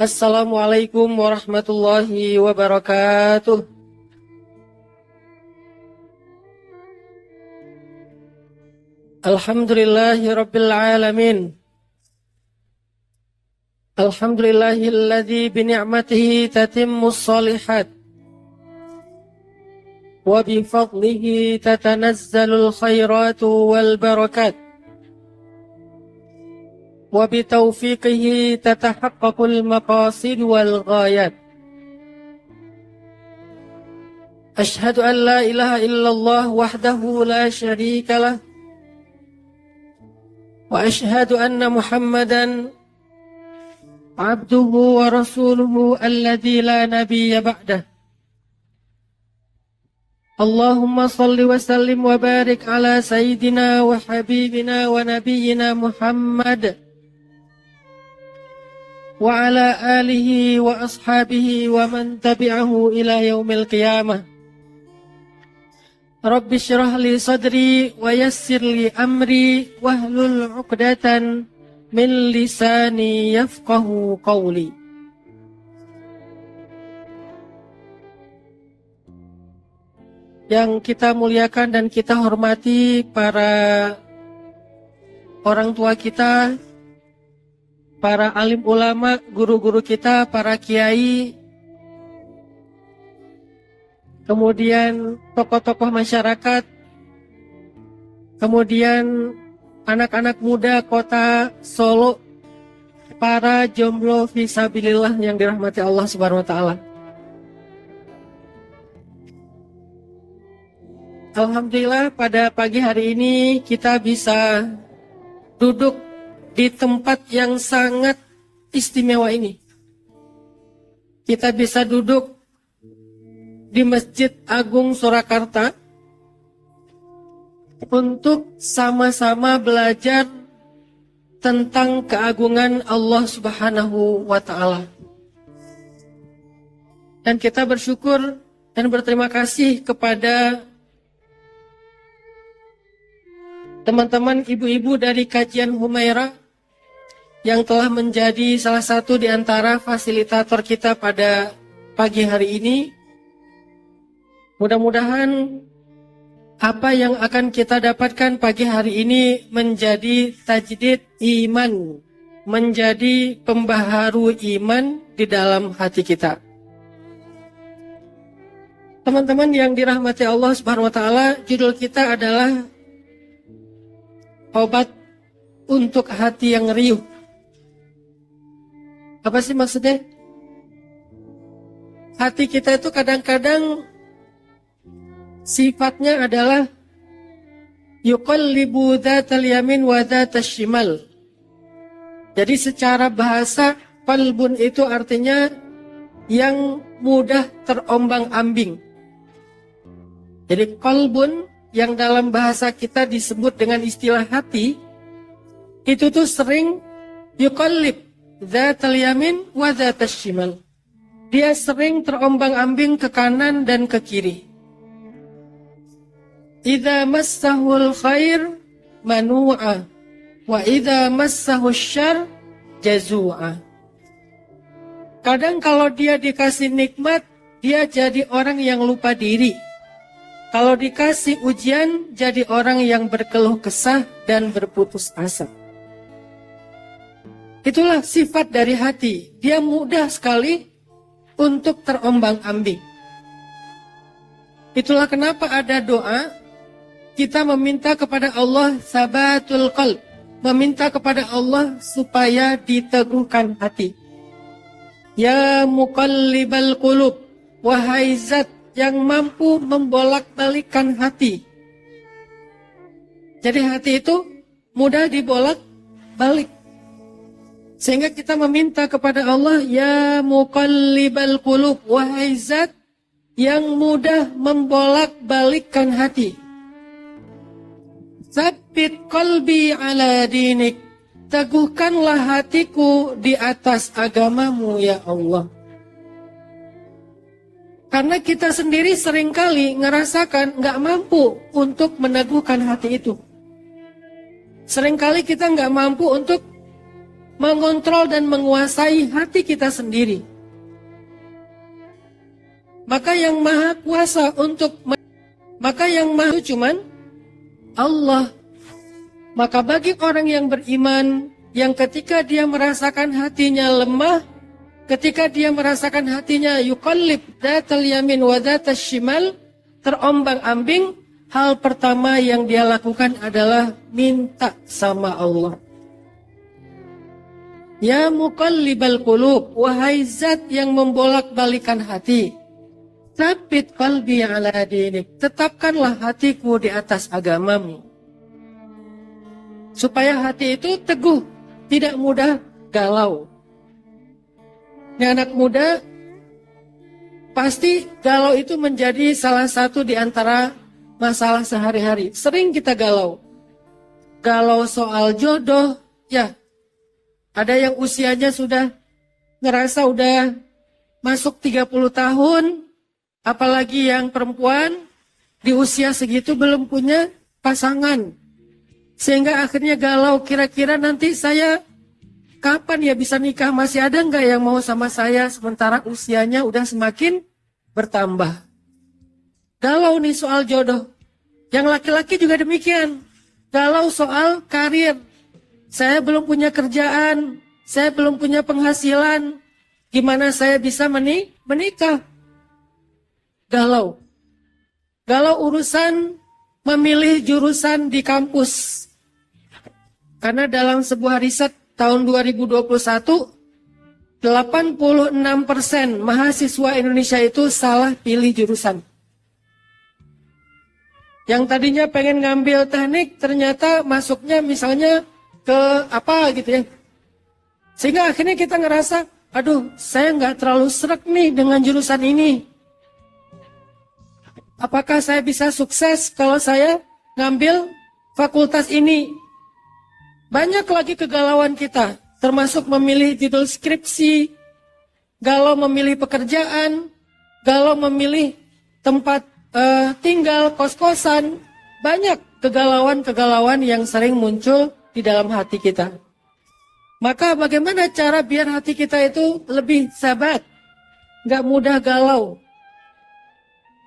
Assalamualaikum warahmatullahi wabarakatuh. Alhamdulillahi rabbil alamin. Alhamdulillahilladzi bini'matihi tatimmus shalihat wa bifadlihi tatanazzalul khairatu wal barakat wa bitaufiqihi tatahaqqaqul maqasid wal ghayat. Ashhadu an la ilaha illallah wahdahu la syarika lah wa ashhadu anna Muhammadan abduhu wa rasuluhu alladzi la nabiyya ba'dah. Allahumma salli wa sallim wa barik ala sayyidina wa habibina wa nabiyyina Muhammad wa ala alihi wa ashabihi wa man tabi'ahu ila yaumil qiyamah. Rabbi syrah li sadri wa yassir li amri wahlul 'uqdatan min lisani yafqahu qawli. Yang kita muliakan dan kita hormati para orang tua kita, para alim ulama, guru-guru kita, para kiai, kemudian tokoh-tokoh masyarakat, kemudian anak-anak muda kota Solo, para jomblo fisabilillah yang dirahmati Allah Subhanahu wa taala. Alhamdulillah pada pagi hari ini kita bisa duduk di tempat yang sangat istimewa ini. Kita bisa duduk di Masjid Agung Surakarta untuk sama-sama belajar tentang keagungan Allah Subhanahu wa taala. Dan kita bersyukur dan berterima kasih kepada teman-teman ibu-ibu dari kajian Humairah yang telah menjadi salah satu di antara fasilitator kita pada pagi hari ini. Mudah-mudahan apa yang akan kita dapatkan pagi hari ini menjadi tajdid iman, menjadi pembaharu iman di dalam hati kita. Teman-teman yang dirahmati Allah Subhanahu wa taala, judul kita adalah obat untuk hati yang riuh. Apa sih maksudnya? Hati kita itu kadang-kadang sifatnya adalah yuqallibu dzatal yamin wa dzatas shimal. Jadi secara bahasa qalbun itu artinya yang mudah terombang-ambing. Jadi qalbun yang dalam bahasa kita disebut dengan istilah hati, itu tuh sering yuqallib dzatal yamin wa dzatas shimal. Dia sering terombang-ambing ke kanan dan ke kiri. Idza massahul khair manu'a wa idza massahus syarr jazu'a. Kadang kalau dia dikasih nikmat, dia jadi orang yang lupa diri. Kalau dikasih ujian, jadi orang yang berkeluh kesah dan berputus asa. Itulah sifat dari hati. Dia mudah sekali untuk terombang-ambing. Itulah kenapa ada doa, kita meminta kepada Allah sabatul qalb, meminta kepada Allah supaya diteguhkan hati. Ya muqallibal qulub, wahai zat yang mampu membolak-balikkan hati. Jadi hati itu mudah dibolak-balik. Sehingga kita meminta kepada Allah, ya muqallibal qulub, wahai zat yang mudah membolak-balikkan hati. Tsabbit qalbi ala dinik, teguhkanlah hatiku di atas agamamu ya Allah. Karena kita sendiri seringkali ngerasakan nggak mampu untuk meneguhkan hati itu. Seringkali kita nggak mampu untuk mengontrol dan menguasai hati kita sendiri. Maka yang maha kuasa maka yang maha itu cuman Allah. Maka bagi orang yang beriman, yang ketika dia merasakan hatinya lemah, ketika dia merasakan hatinya yuqallib datal yamin wa datal shimal, terombang-ambing, hal pertama yang dia lakukan adalah minta sama Allah. Ya muqallibal qulub, wahai zat yang membolak-balikan hati, tsabbit qalbi ala dinik, tetapkanlah hatiku di atas agamamu. Supaya hati itu teguh, tidak mudah galau. Ini anak muda, pasti galau itu menjadi salah satu di antara masalah sehari-hari. Sering kita galau. Galau soal jodoh, ya. Ada yang usianya sudah ngerasa udah masuk 30 tahun, apalagi yang perempuan di usia segitu belum punya pasangan. Sehingga akhirnya galau, kira-kira nanti saya kapan ya bisa nikah, masih ada nggak yang mau sama saya, sementara usianya udah semakin bertambah. Galau nih soal jodoh. Yang laki-laki juga demikian. Galau soal karir. Saya belum punya kerjaan, saya belum punya penghasilan. Gimana saya bisa menikah? Galau. Galau urusan memilih jurusan di kampus. Karena dalam sebuah riset tahun 2021, 86% mahasiswa Indonesia itu salah pilih jurusan. Yang tadinya pengen ngambil teknik, ternyata masuknya misalnya ke apa gitu ya. Sehingga akhirnya kita ngerasa, aduh saya nggak terlalu sreg nih dengan jurusan ini. Apakah saya bisa sukses kalau saya ngambil fakultas ini? Banyak lagi kegalauan kita, termasuk memilih judul skripsi, galau memilih pekerjaan, galau memilih tempat tinggal, kos-kosan. Banyak kegalauan-kegalauan yang sering muncul di dalam hati kita. Maka bagaimana cara biar hati kita itu lebih sabat, nggak mudah galau,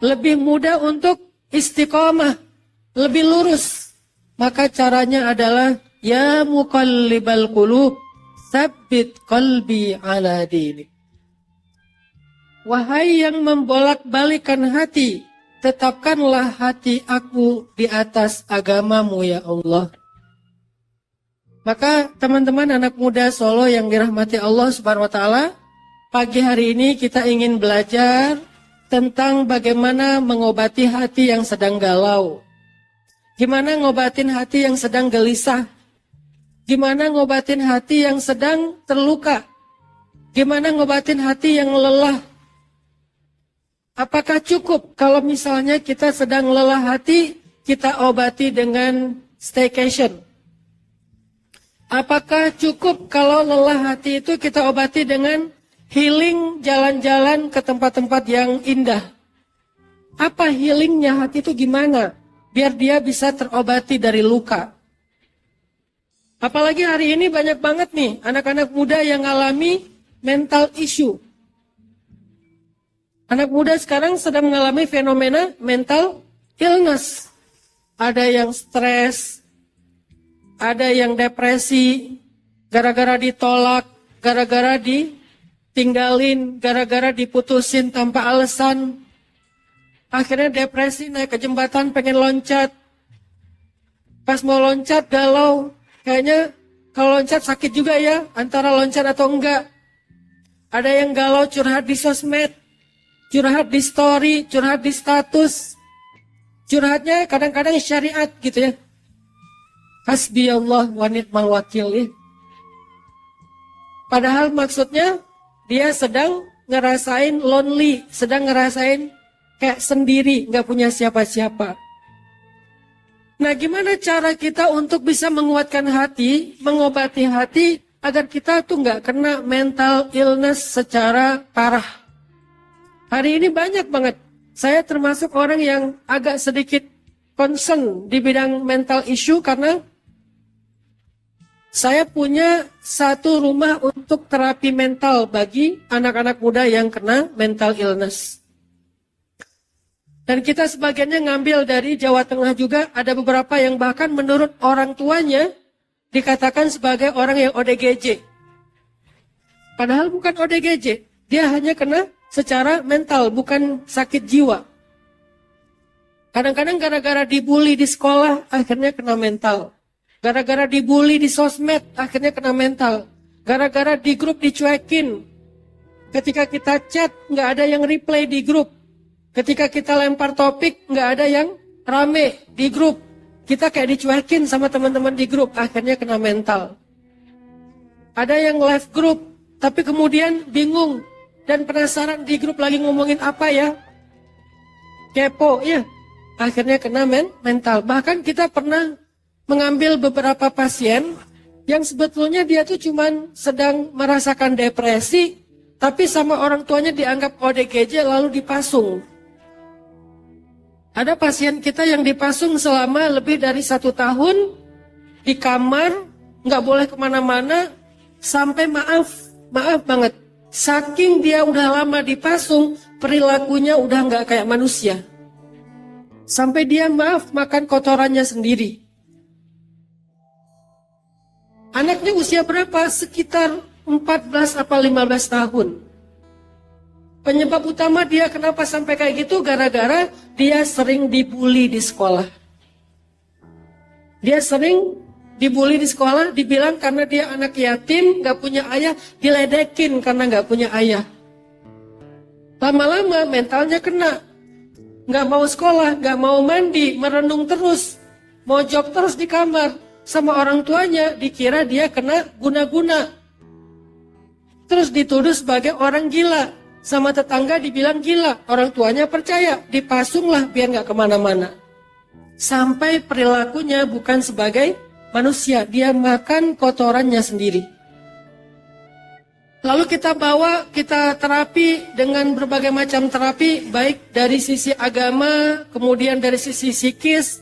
lebih mudah untuk istiqomah, lebih lurus? Maka caranya adalah ya muqallibal qulub, tsabbit qalbi ala dinik. Wahai yang membolak-balikan hati, tetapkanlah hati aku di atas agamamu ya Allah. Maka teman-teman anak muda Solo yang dirahmati Allah Subhanahu wa taala, pagi hari ini kita ingin belajar tentang bagaimana mengobati hati yang sedang galau. Gimana ngobatin hati yang sedang gelisah? Gimana ngobatin hati yang sedang terluka? Gimana ngobatin hati yang lelah? Apakah cukup kalau misalnya kita sedang lelah hati, kita obati dengan staycation? Apakah cukup kalau lelah hati itu kita obati dengan healing, jalan-jalan ke tempat-tempat yang indah? Apa healingnya hati itu gimana? Biar dia bisa terobati dari luka. Apalagi hari ini banyak banget nih anak-anak muda yang alami mental issue. Anak muda sekarang sedang mengalami fenomena mental illness. Ada yang stres, ada yang depresi, gara-gara ditolak, gara-gara ditinggalin, gara-gara diputusin tanpa alasan. Akhirnya depresi, naik ke jembatan pengen loncat. Pas mau loncat galau, kayaknya kalau loncat sakit juga ya, antara loncat atau enggak. Ada yang galau curhat di sosmed, curhat di story, curhat di status. Curhatnya kadang-kadang syariat gitu ya. Hasbi Allah wa ni'mal wakil ya. Padahal maksudnya dia sedang ngerasain lonely, sedang ngerasain kayak sendiri, nggak punya siapa-siapa. Nah, gimana cara kita untuk bisa menguatkan hati, mengobati hati agar kita tuh nggak kena mental illness secara parah? Hari ini banyak banget. Saya termasuk orang yang agak sedikit concern di bidang mental issue karena Saya punya satu rumah untuk terapi mental bagi anak-anak muda yang kena mental illness. Dan kita sebagiannya ngambil dari Jawa Tengah juga, ada beberapa yang bahkan menurut orang tuanya dikatakan sebagai orang yang ODGJ. Padahal bukan ODGJ, dia hanya kena secara mental, bukan sakit jiwa. Kadang-kadang gara-gara dibully di sekolah, akhirnya kena mental. Gara-gara dibully di sosmed, akhirnya kena mental. Gara-gara di grup dicuekin. Ketika kita chat, nggak ada yang reply di grup. Ketika kita lempar topik, nggak ada yang rame di grup. Kita kayak dicuekin sama teman-teman di grup, akhirnya kena mental. Ada yang live grup, tapi kemudian bingung dan penasaran di grup lagi ngomongin apa ya. Kepo, ya. Akhirnya kena mental. Bahkan kita pernah mengambil beberapa pasien yang sebetulnya dia tuh cuman sedang merasakan depresi, tapi sama orang tuanya dianggap ODGJ lalu dipasung. Ada pasien kita yang dipasung selama lebih dari 1 tahun di kamar, nggak boleh kemana-mana, sampai maaf banget, saking dia udah lama dipasung, perilakunya udah nggak kayak manusia. Sampai dia makan kotorannya sendiri. Anaknya usia berapa? Sekitar 14 atau 15 tahun. Penyebab utama dia kenapa sampai kayak gitu, gara-gara dia sering dibully di sekolah. Dia sering dibully di sekolah, dibilang karena dia anak yatim, gak punya ayah, diledekin karena gak punya ayah. Lama-lama mentalnya kena. Gak mau sekolah, gak mau mandi, merenung terus, mojok terus di kamar. Sama orang tuanya dikira dia kena guna-guna. Terus dituduh sebagai orang gila. Sama tetangga dibilang gila. Orang tuanya percaya, dipasunglah biar gak kemana-mana. Sampai perilakunya bukan sebagai manusia, dia makan kotorannya sendiri. Lalu kita bawa, kita terapi dengan berbagai macam terapi, baik dari sisi agama, kemudian dari sisi psikis,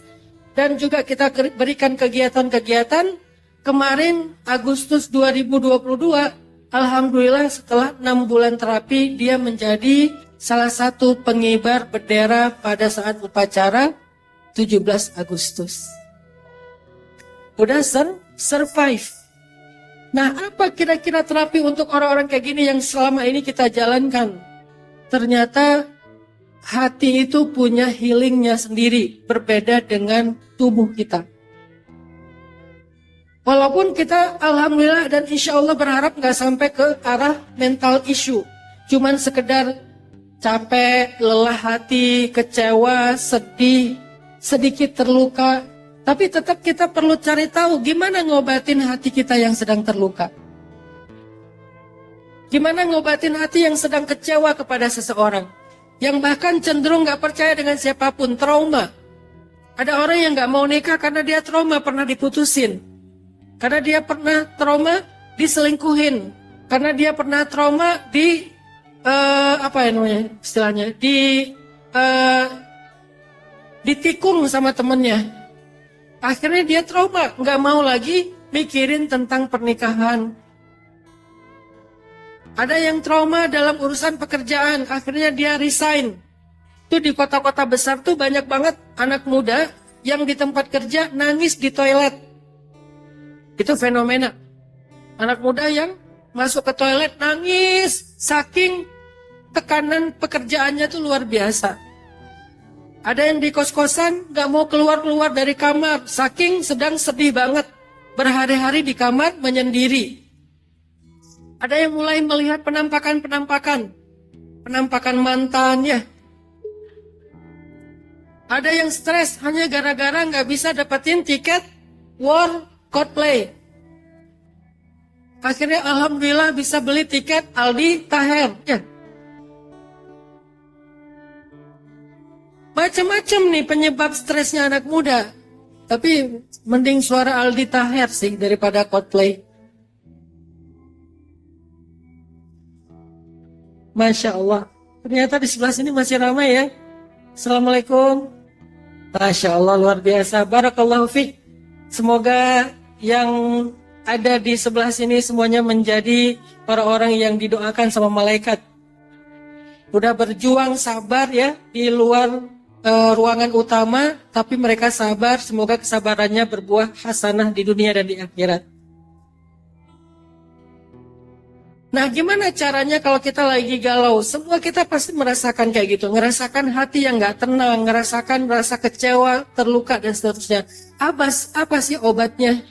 dan juga kita berikan kegiatan-kegiatan. Kemarin Agustus 2022, alhamdulillah setelah 6 bulan terapi, dia menjadi salah satu pengibar bendera pada saat upacara 17 Agustus. Udah survive. Nah, apa kira-kira terapi untuk orang-orang kayak gini yang selama ini kita jalankan? Ternyata hati itu punya healingnya sendiri, berbeda dengan tubuh kita. Walaupun kita alhamdulillah dan insya Allah berharap gak sampai ke arah mental issue. Cuman sekedar capek, lelah hati, kecewa, sedih, sedikit terluka. Tapi tetap kita perlu cari tahu gimana ngobatin hati kita yang sedang terluka. Gimana ngobatin hati yang sedang kecewa kepada seseorang. Yang bahkan cenderung gak percaya dengan siapapun, trauma. Ada orang yang gak mau nikah karena dia trauma, pernah diputusin. Karena dia pernah trauma diselingkuhin. Karena dia pernah trauma di, ditikung sama temennya. Akhirnya dia trauma, nggak mau lagi mikirin tentang pernikahan. Ada yang trauma dalam urusan pekerjaan, akhirnya dia resign. Itu di kota-kota besar tuh banyak banget anak muda yang di tempat kerja nangis di toilet. Itu fenomena. Anak muda yang masuk ke toilet nangis, saking tekanan pekerjaannya tuh luar biasa. Ada yang di kos-kosan gak mau keluar-keluar dari kamar, saking sedang sedih banget, berhari-hari di kamar menyendiri. Ada yang mulai melihat penampakan mantan ya. Ada yang stres hanya gara-gara gak bisa dapetin tiket War Coldplay. Akhirnya alhamdulillah bisa beli tiket Aldi Taher ya. Macam-macam nih penyebab stresnya anak muda. Tapi mending suara Aldi Taher sih daripada Coldplay. Masya Allah. Ternyata di sebelah sini masih ramai ya. Assalamualaikum. Masya Allah luar biasa. Barakallahu fiik. Semoga yang ada di sebelah sini semuanya menjadi orang-orang yang didoakan sama malaikat. Udah berjuang sabar ya di luar ruangan utama, tapi mereka sabar, semoga kesabarannya berbuah hasanah di dunia dan di akhirat. Nah, gimana caranya kalau kita lagi galau? Semua kita pasti merasakan kayak gitu, ngerasakan hati yang gak tenang, ngerasakan rasa kecewa, terluka dan seterusnya. Apa sih obatnya?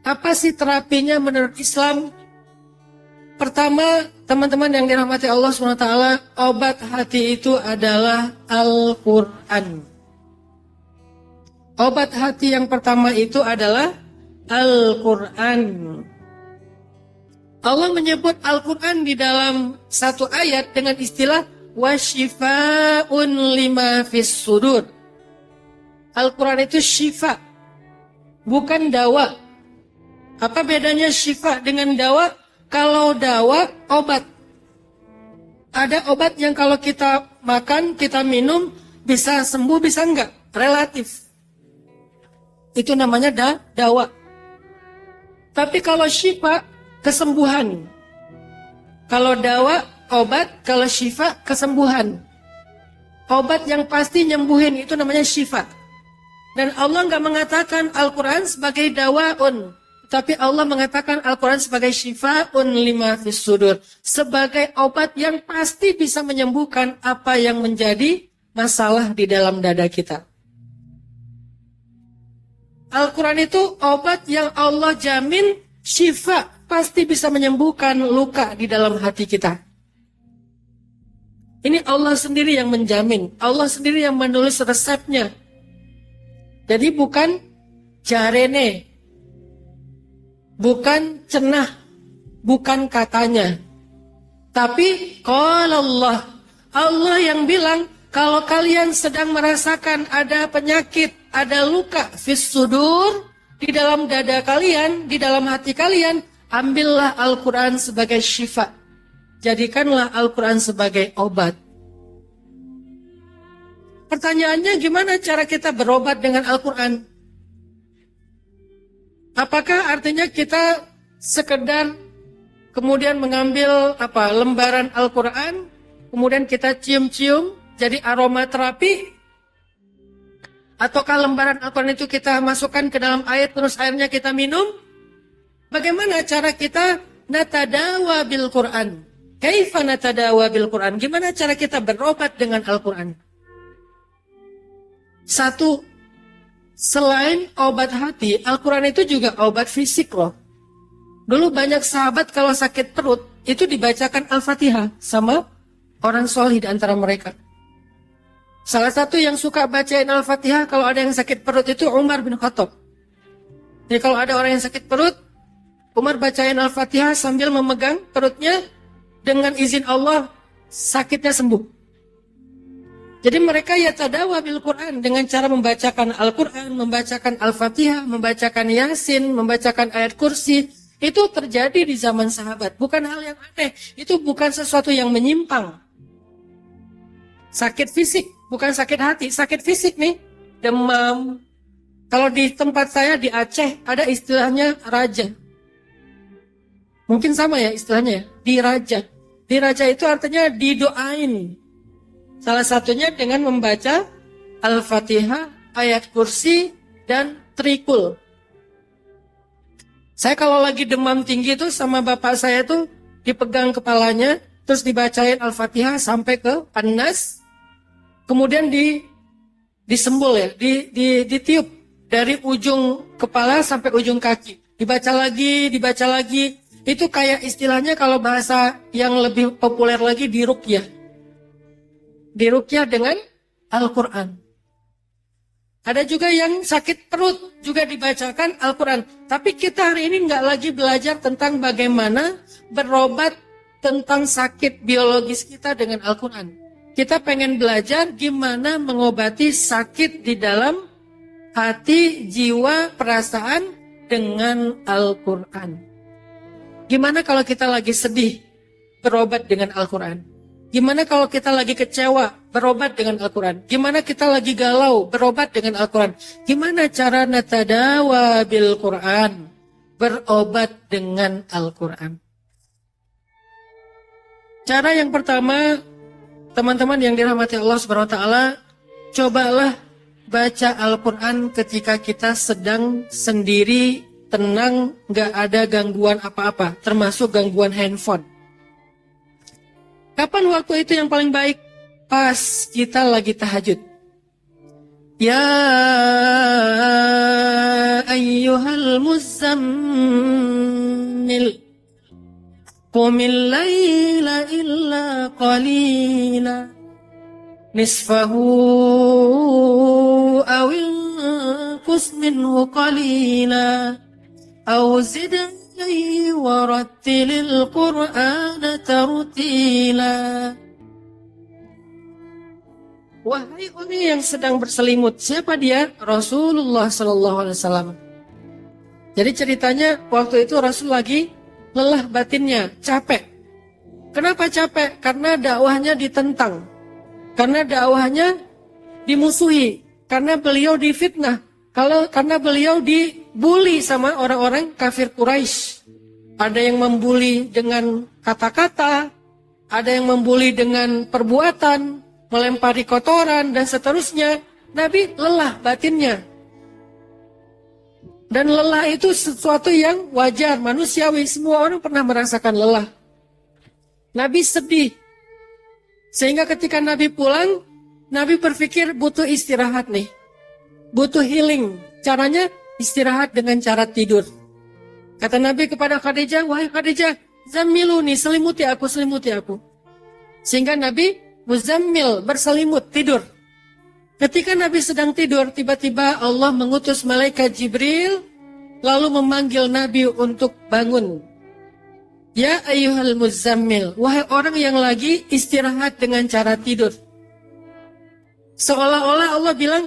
Apa sih terapinya menurut Islam? Pertama, teman-teman yang dirahmati Allah SWT, obat hati itu adalah Al-Quran. Obat hati yang pertama itu adalah Al-Quran. Allah menyebut Al-Quran di dalam satu ayat dengan istilah wasyifa'un lima fis sudur. Al-Quran itu syifa, bukan dawa. Apa bedanya syifa dengan dawa? Kalau dawa, obat. Ada obat yang kalau kita makan, kita minum, bisa sembuh, bisa enggak. Relatif. Itu namanya dawa. Tapi kalau syifa, kesembuhan. Kalau dawa, obat. Kalau syifa, kesembuhan. Obat yang pasti nyembuhin itu namanya syifa. Dan Allah enggak mengatakan Al-Quran sebagai dawaun. Tapi Allah mengatakan Al-Quran sebagai syifa'un lima fis sudur. Sebagai obat yang pasti bisa menyembuhkan apa yang menjadi masalah di dalam dada kita. Al-Quran itu obat yang Allah jamin syifa. Pasti bisa menyembuhkan luka di dalam hati kita. Ini Allah sendiri yang menjamin. Allah sendiri yang menulis resepnya. Jadi bukan jarene, bukan cenah, bukan katanya. Tapi qala Allah yang bilang, kalau kalian sedang merasakan ada penyakit, ada luka fis sudur di dalam dada kalian, di dalam hati kalian, ambillah Al-Quran sebagai syifa. Jadikanlah Al-Quran sebagai obat. Pertanyaannya, gimana cara kita berobat dengan Al-Quran? Apakah artinya kita sekedar kemudian mengambil lembaran Al-Quran, kemudian kita cium-cium jadi aromaterapi? Ataukah lembaran Al-Quran itu kita masukkan ke dalam air terus airnya kita minum? Bagaimana cara kita natadawa bil Quran? Kaifa natadawa bil Quran? Gimana cara kita berobat dengan Al-Quran? Satu, selain obat hati, Al-Quran itu juga obat fisik loh. Dulu banyak sahabat kalau sakit perut, itu dibacakan Al-Fatihah sama orang soleh di antara mereka. Salah satu yang suka bacain Al-Fatihah kalau ada yang sakit perut itu Umar bin Khattab. Jadi kalau ada orang yang sakit perut, Umar bacain Al-Fatihah sambil memegang perutnya, dengan izin Allah sakitnya sembuh. Jadi mereka yatadawa bil Quran dengan cara membacakan Al-Quran, membacakan Al-Fatihah, membacakan Yasin, membacakan ayat kursi. Itu terjadi di zaman sahabat. Bukan hal yang aneh. Itu bukan sesuatu yang menyimpang. Sakit fisik, bukan sakit hati. Sakit fisik nih, demam. Kalau di tempat saya di Aceh ada istilahnya raja. Mungkin sama ya istilahnya, diraja. Diraja itu artinya didoain. Salah satunya dengan membaca Al-Fatihah, ayat kursi, dan trikul. Saya kalau lagi demam tinggi itu sama bapak saya tuh dipegang kepalanya, terus dibacain Al-Fatihah sampai ke An-Nas, kemudian disembul ya, ditiup dari ujung kepala sampai ujung kaki. Dibaca lagi. Itu kayak istilahnya kalau bahasa yang lebih populer lagi diruqyah. Diruqyah dengan Al-Quran. Ada juga yang sakit perut juga dibacakan Al-Quran. Tapi kita hari ini nggak lagi belajar tentang bagaimana berobat tentang sakit biologis kita dengan Al-Quran. Kita pengen belajar gimana mengobati sakit di dalam hati, jiwa, perasaan dengan Al-Quran. Gimana kalau kita lagi sedih berobat dengan Al-Quran? Gimana kalau kita lagi kecewa, berobat dengan Al-Quran. Gimana kita lagi galau, berobat dengan Al-Quran. Gimana cara natadawa bil Quran, berobat dengan Al-Quran. Cara yang pertama, teman-teman yang dirahmati Allah Subhanahu wa taala, cobalah baca Al-Quran ketika kita sedang sendiri, tenang, gak ada gangguan apa-apa, termasuk gangguan handphone. Kapan waktu itu yang paling baik? Pas kita lagi tahajud. Ya ayyuhal muzammil, qumil layla illa qalila, nisfahu aw inqus minhu qalila, aw zid alayhi warattilil qur'ana tartila. Wahai orang yang sedang berselimut, siapa dia? Rasulullah Sallallahu Alaihi Wasallam. Jadi ceritanya waktu itu Rasul lagi lelah batinnya, capek. Kenapa capek? Karena dakwahnya ditentang, karena dakwahnya dimusuhi, karena beliau difitnah, karena beliau dibully sama orang-orang kafir Quraisy. Ada yang membuli dengan kata-kata, ada yang membuli dengan perbuatan, melempari kotoran dan seterusnya. Nabi lelah batinnya. Dan lelah itu sesuatu yang wajar, manusiawi. Semua orang pernah merasakan lelah. Nabi sedih. Sehingga ketika Nabi pulang, Nabi berpikir butuh istirahat nih. Butuh healing. Caranya istirahat dengan cara tidur. Kata Nabi kepada Khadijah, wahai Khadijah, zammiluni, selimuti aku, selimuti aku. Sehingga Nabi muzammil, berselimut, tidur. Ketika Nabi sedang tidur, tiba-tiba Allah mengutus malaikat Jibril, lalu memanggil Nabi untuk bangun. Ya ayyuhal muzammil, wahai orang yang lagi istirahat dengan cara tidur. Seolah-olah Allah bilang,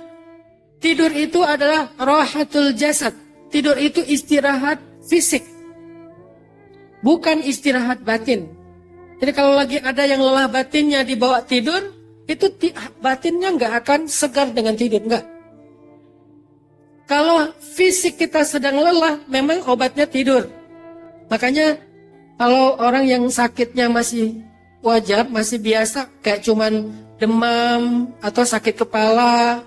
tidur itu adalah rahatul jasad. Tidur itu istirahat fisik, bukan istirahat batin. Jadi kalau lagi ada yang lelah batinnya dibawa tidur, itu batinnya nggak akan segar dengan tidur, nggak. Kalau fisik kita sedang lelah, memang obatnya tidur. Makanya kalau orang yang sakitnya masih wajar, masih biasa, kayak cuman demam atau sakit kepala,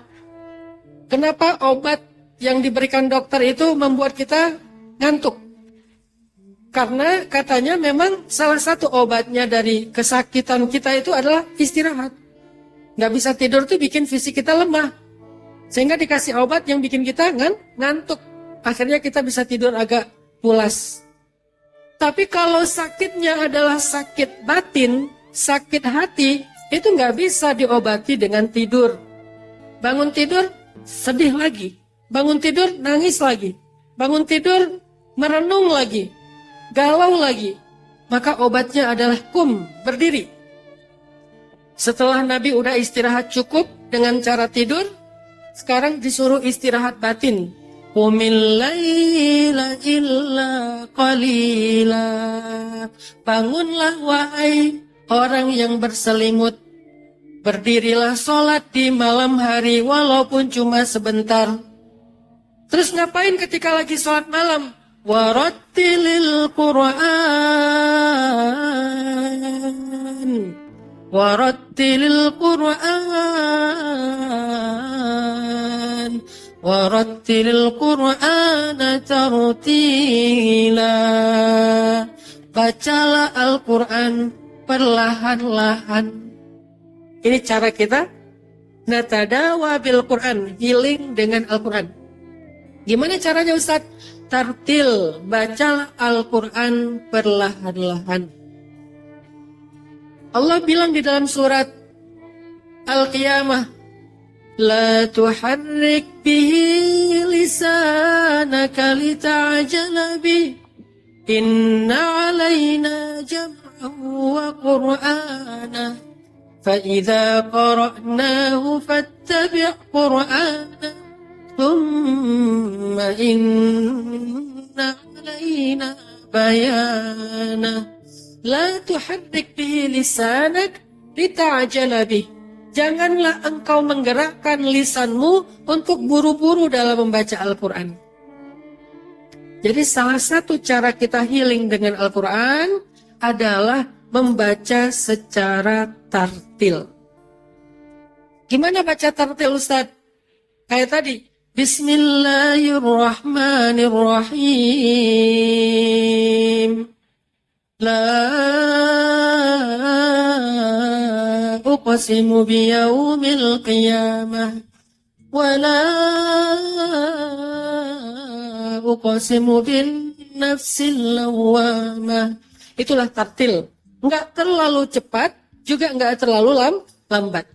kenapa obat yang diberikan dokter itu membuat kita ngantuk? Karena katanya memang salah satu obatnya dari kesakitan kita itu adalah istirahat. Nggak bisa tidur tuh bikin fisik kita lemah. Sehingga dikasih obat yang bikin kita ngantuk. Akhirnya kita bisa tidur agak pulas. Tapi kalau sakitnya adalah sakit batin, sakit hati, itu nggak bisa diobati dengan tidur. Bangun tidur, sedih lagi. Bangun tidur, nangis lagi. Bangun tidur, merenung lagi. Galau lagi, maka obatnya adalah berdiri. Setelah Nabi udah istirahat cukup dengan cara tidur, sekarang disuruh istirahat batin. Qumil laila illa qalila. Bangunlah wahai orang yang berselimut, berdirilah sholat di malam hari walaupun cuma sebentar. Terus ngapain ketika lagi sholat malam? Warattilil Qur'an, warattilil Qur'an, warattilil Qur'ana tartila. Bacalah Al-Quran perlahan-lahan. Ini cara kita natadawa bil Quran, healing dengan Al-Quran. Gimana caranya Ustaz? Tartil, bacalah Al-Quran perlahan-lahan. Allah bilang di dalam surat Al-Qiyamah, La tuharrik bihi lisanaka lita'jala bih, inna alayna jam'ahu wa qur'anah, fa'idha qara'nahu fattabi' qur'anah, ثم إن علينا بيانه لا تحرك به لسانك lita'jala bih. Janganlah engkau menggerakkan lisanmu untuk buru-buru dalam membaca Al-Quran. Jadi salah satu cara kita healing dengan Al-Quran adalah membaca secara tartil. Gimana baca tartil, Ustaz? Kayak tadi, Bismillahirrahmanirrahim. La uqsimu biyaumil qiyamah wa la uqsimu bin nafsil lawwamah. Itulah tartil. Enggak terlalu cepat, juga enggak terlalu lambat.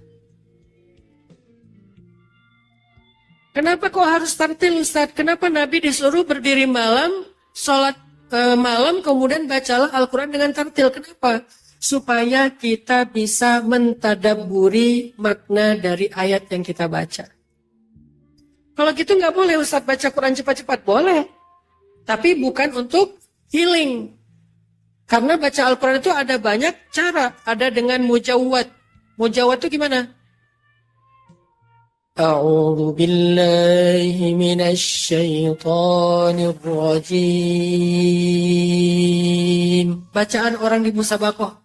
Kenapa kok harus tartil, Ustaz? Kenapa Nabi disuruh berdiri malam, sholat malam, kemudian bacalah Al-Quran dengan tartil? Kenapa? Supaya kita bisa mentadabburi makna dari ayat yang kita baca. Kalau gitu nggak boleh Ustaz baca Quran cepat-cepat. Boleh. Tapi bukan untuk healing. Karena baca Al-Quran itu ada banyak cara. Ada dengan mujawwad. Mujawwad itu gimana? A'udzu billahi minasy syaithanir rajim. Bacaan orang di musabaqah.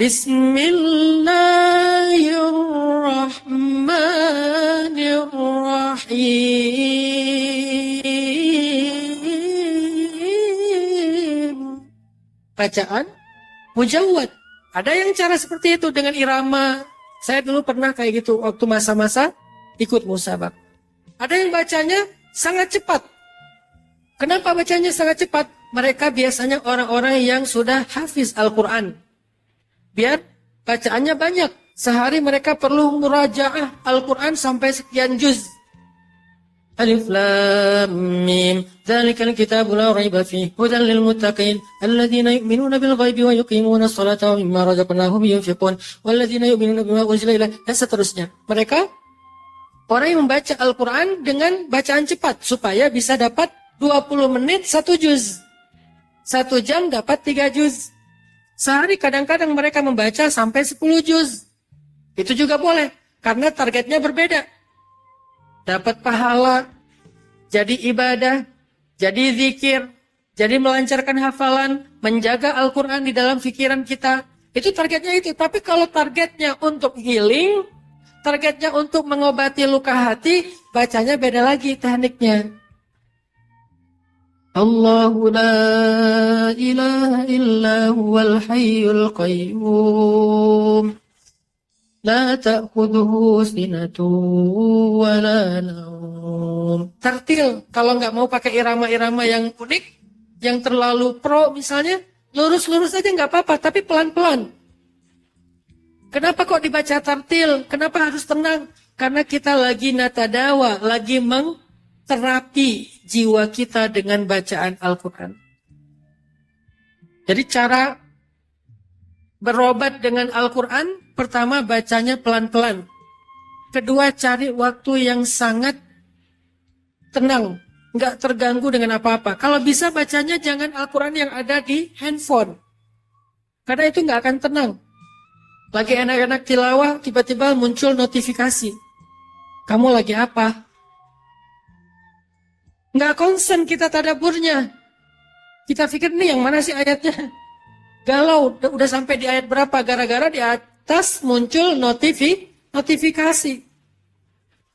Bismillahirrahmanirrahim. Bacaan mujawwad. Ada yang cara seperti itu dengan irama. Saya dulu pernah kayak gitu waktu masa-masa ikut musabaqah. Ada yang bacanya sangat cepat. Kenapa bacanya sangat cepat? Mereka biasanya orang-orang yang sudah hafiz Al-Quran. Biar bacaannya banyak. Sehari mereka perlu murajaah Al-Quran sampai sekian juz. Alif Lam Mim. Dzalikal kitabu la raiba fihi hudan lil muttaqin alladzina yu'minuna bil ghaibi wa yuqimuna sholata wa mimma razaqnahum yunfiqun walladzina yu'minuna bima unzila ilaika, dan seterusnya. Mereka orang yang membaca Al-Quran dengan bacaan cepat supaya bisa dapat 20 menit 1 juz. 1 jam dapat 3 juz. Sehari kadang-kadang mereka membaca sampai 10 juz. Itu juga boleh karena targetnya berbeda. Dapat pahala, jadi ibadah, jadi zikir, jadi melancarkan hafalan, menjaga Al-Quran di dalam pikiran kita. Itu targetnya itu. Tapi kalau targetnya untuk healing, targetnya untuk mengobati luka hati, bacanya beda lagi tekniknya. Allahu la ilaha illa huwal hayyul qayyum. La ta'khudhuhu sinatun wa la naum. Tartil, kalau nggak mau pakai irama-irama yang unik, yang terlalu pro misalnya, lurus-lurus aja nggak apa-apa, tapi pelan-pelan. Kenapa kok dibaca tartil? Kenapa harus tenang? Karena kita lagi natadawa, lagi terapi jiwa kita dengan bacaan Al-Quran. Jadi cara berobat dengan Al-Quran, pertama bacanya pelan-pelan. Kedua, cari waktu yang sangat tenang, nggak terganggu dengan apa-apa. Kalau bisa bacanya jangan Al-Quran yang ada di handphone. Karena itu nggak akan tenang. Lagi enak-enak tilawah, tiba-tiba muncul notifikasi. Kamu lagi apa? Nggak konsen kita tadaburnya. Kita pikir nih yang mana sih ayatnya? Galau, udah sampai di ayat berapa? Gara-gara di atas muncul notifikasi.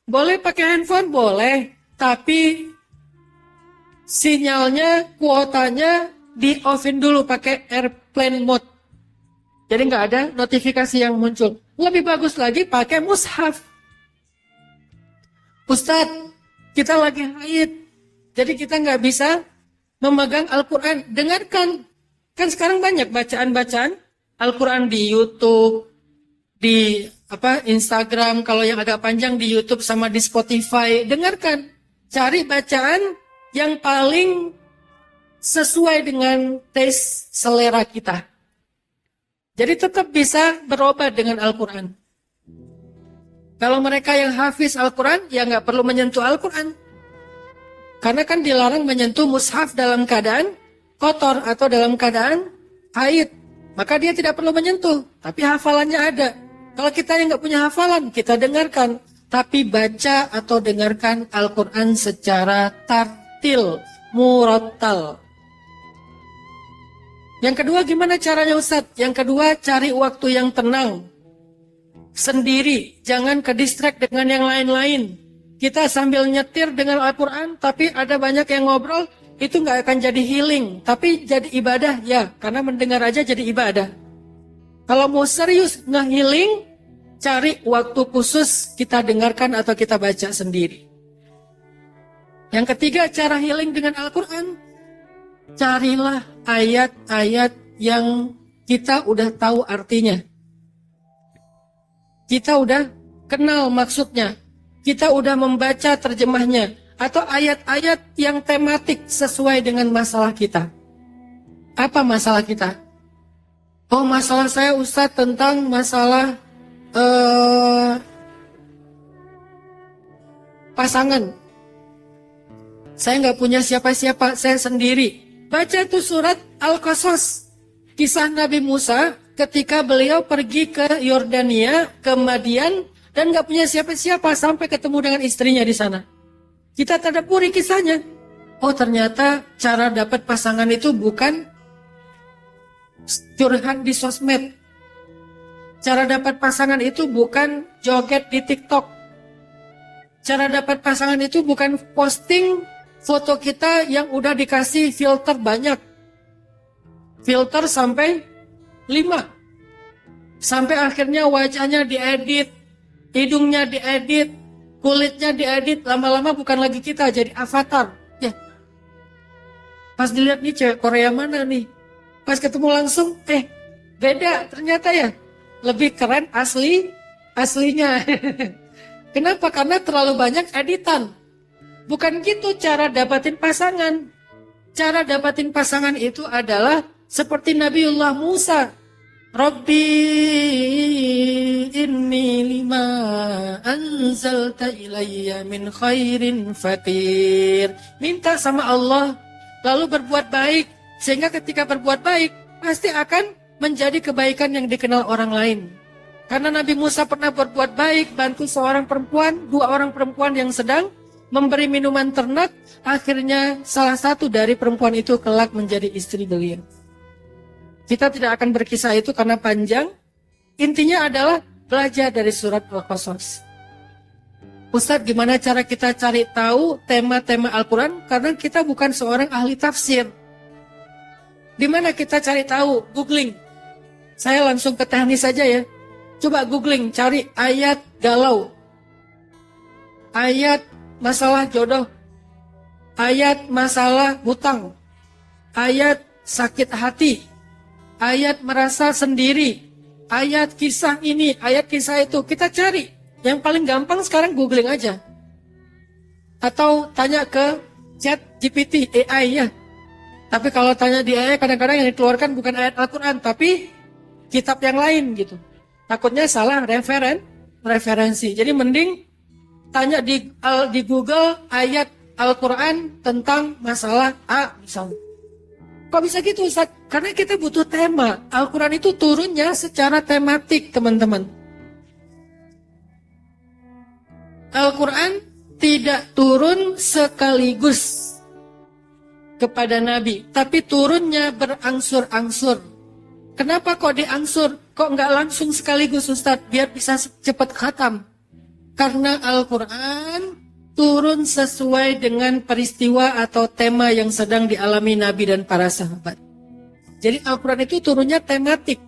Boleh pakai handphone? Boleh. Tapi sinyalnya, kuotanya di-offin dulu pakai airplane mode. Jadi nggak ada notifikasi yang muncul. Lebih bagus lagi pakai mushaf. Ustadz, kita lagi haid. Jadi kita nggak bisa memegang Al-Quran. Dengarkan. Kan sekarang banyak bacaan-bacaan Al-Quran di YouTube, di Instagram, kalau yang agak panjang di YouTube sama di Spotify. Dengarkan. Cari bacaan yang paling sesuai dengan taste selera kita. Jadi tetap bisa berobat dengan Al-Quran. Kalau mereka yang hafiz Al-Quran, ya nggak perlu menyentuh Al-Quran. Karena kan dilarang menyentuh mushaf dalam keadaan kotor atau dalam keadaan haid. maka dia tidak perlu menyentuh, tapi hafalannya ada. Kalau kita yang nggak punya hafalan, kita dengarkan. Tapi baca atau dengarkan Al-Quran secara tartil, murattal. Yang kedua, gimana caranya Ustadz? Yang kedua, cari waktu yang tenang. Sendiri, jangan ke distract dengan yang lain-lain. Kita sambil nyetir dengan Al-Quran, tapi ada banyak yang ngobrol, itu nggak akan jadi healing. Tapi jadi ibadah, ya. Karena mendengar aja jadi ibadah. Kalau mau serius nge-healing, cari waktu khusus kita dengarkan atau kita baca sendiri. Yang ketiga, cara healing dengan Al-Quran. Carilah ayat-ayat yang kita udah tahu artinya. Kita udah kenal maksudnya. Kita udah membaca terjemahnya. Atau ayat-ayat yang tematik sesuai dengan masalah kita. Apa masalah kita? Oh, masalah saya Ustadz tentang masalah pasangan. Saya nggak punya siapa-siapa, saya sendiri. Baca tuh surat Al-Qasas. Kisah Nabi Musa ketika beliau pergi ke Yordania, ke Madian, dan nggak punya siapa-siapa sampai ketemu dengan istrinya di sana. Kita tadabburi kisahnya. Oh, ternyata cara dapat pasangan itu bukan curhat di sosmed. Cara dapat pasangan itu bukan joget di TikTok. Cara dapat pasangan itu bukan posting foto kita yang udah dikasih filter banyak. Filter sampai 5. Sampai akhirnya wajahnya diedit, hidungnya diedit, kulitnya diedit. Lama-lama bukan lagi kita, jadi avatar. Ya. Pas dilihat nih cewek Korea mana nih. Pas ketemu langsung, beda ternyata ya. Lebih keren aslinya. Kenapa? Karena terlalu banyak editan. Bukan gitu cara dapatin pasangan. Cara dapatin pasangan itu adalah seperti Nabiullah Musa. Rabbi inni lima anzalta ilayya min khairin fakir. Minta sama Allah, lalu berbuat baik. Sehingga ketika berbuat baik, pasti akan menjadi kebaikan yang dikenal orang lain. Karena Nabi Musa pernah berbuat baik, bantu seorang perempuan, 2 orang perempuan yang sedang memberi minuman ternak, akhirnya salah satu dari perempuan itu kelak menjadi istri beliau. Kita tidak akan berkisah itu karena panjang. Intinya adalah belajar dari surat Al-Qasas. Ustadz, gimana cara kita cari tahu tema-tema Al-Quran? Karena kita bukan seorang ahli tafsir. Di mana kita cari tahu? Googling. Saya langsung ke teknis saja ya. Coba googling, cari ayat galau. Ayat masalah jodoh. Ayat masalah hutang. Ayat sakit hati. Ayat merasa sendiri. Ayat kisah ini, ayat kisah itu. Kita cari. Yang paling gampang sekarang googling aja. Atau tanya ke chat GPT, AI ya. Tapi kalau tanya di AI kadang-kadang yang dikeluarkan bukan ayat Al-Quran, tapi kitab yang lain gitu. Takutnya salah referensi. Jadi mending tanya di Google ayat Al-Quran tentang masalah A misalnya. Kok bisa gitu Ustaz? Karena kita butuh tema. Al-Quran itu turunnya secara tematik teman-teman. Al-Quran tidak turun sekaligus kepada Nabi, tapi turunnya berangsur-angsur. Kenapa kok diangsur? Kok nggak langsung sekaligus Ustadz? Biar bisa cepat khatam. Karena Al-Quran turun sesuai dengan peristiwa atau tema yang sedang dialami Nabi dan para sahabat. Jadi Al-Quran itu turunnya tematik.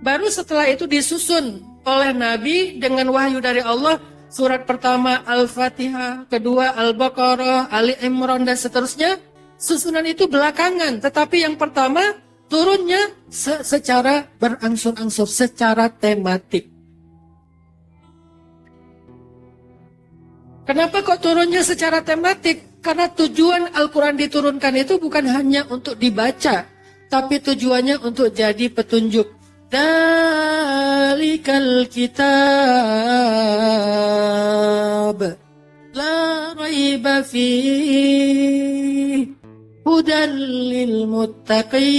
Baru setelah itu disusun oleh Nabi dengan wahyu dari Allah. Surat pertama Al-Fatihah, kedua Al-Baqarah, Ali Imran dan seterusnya. Susunan itu belakangan, tetapi yang pertama turunnya secara berangsur-angsur, secara tematik. Kenapa kok turunnya secara tematik? Karena tujuan Al-Quran diturunkan itu bukan hanya untuk dibaca, tapi tujuannya untuk jadi petunjuk. Dalikal kitab la raiba fihi hudan lil muttaqin.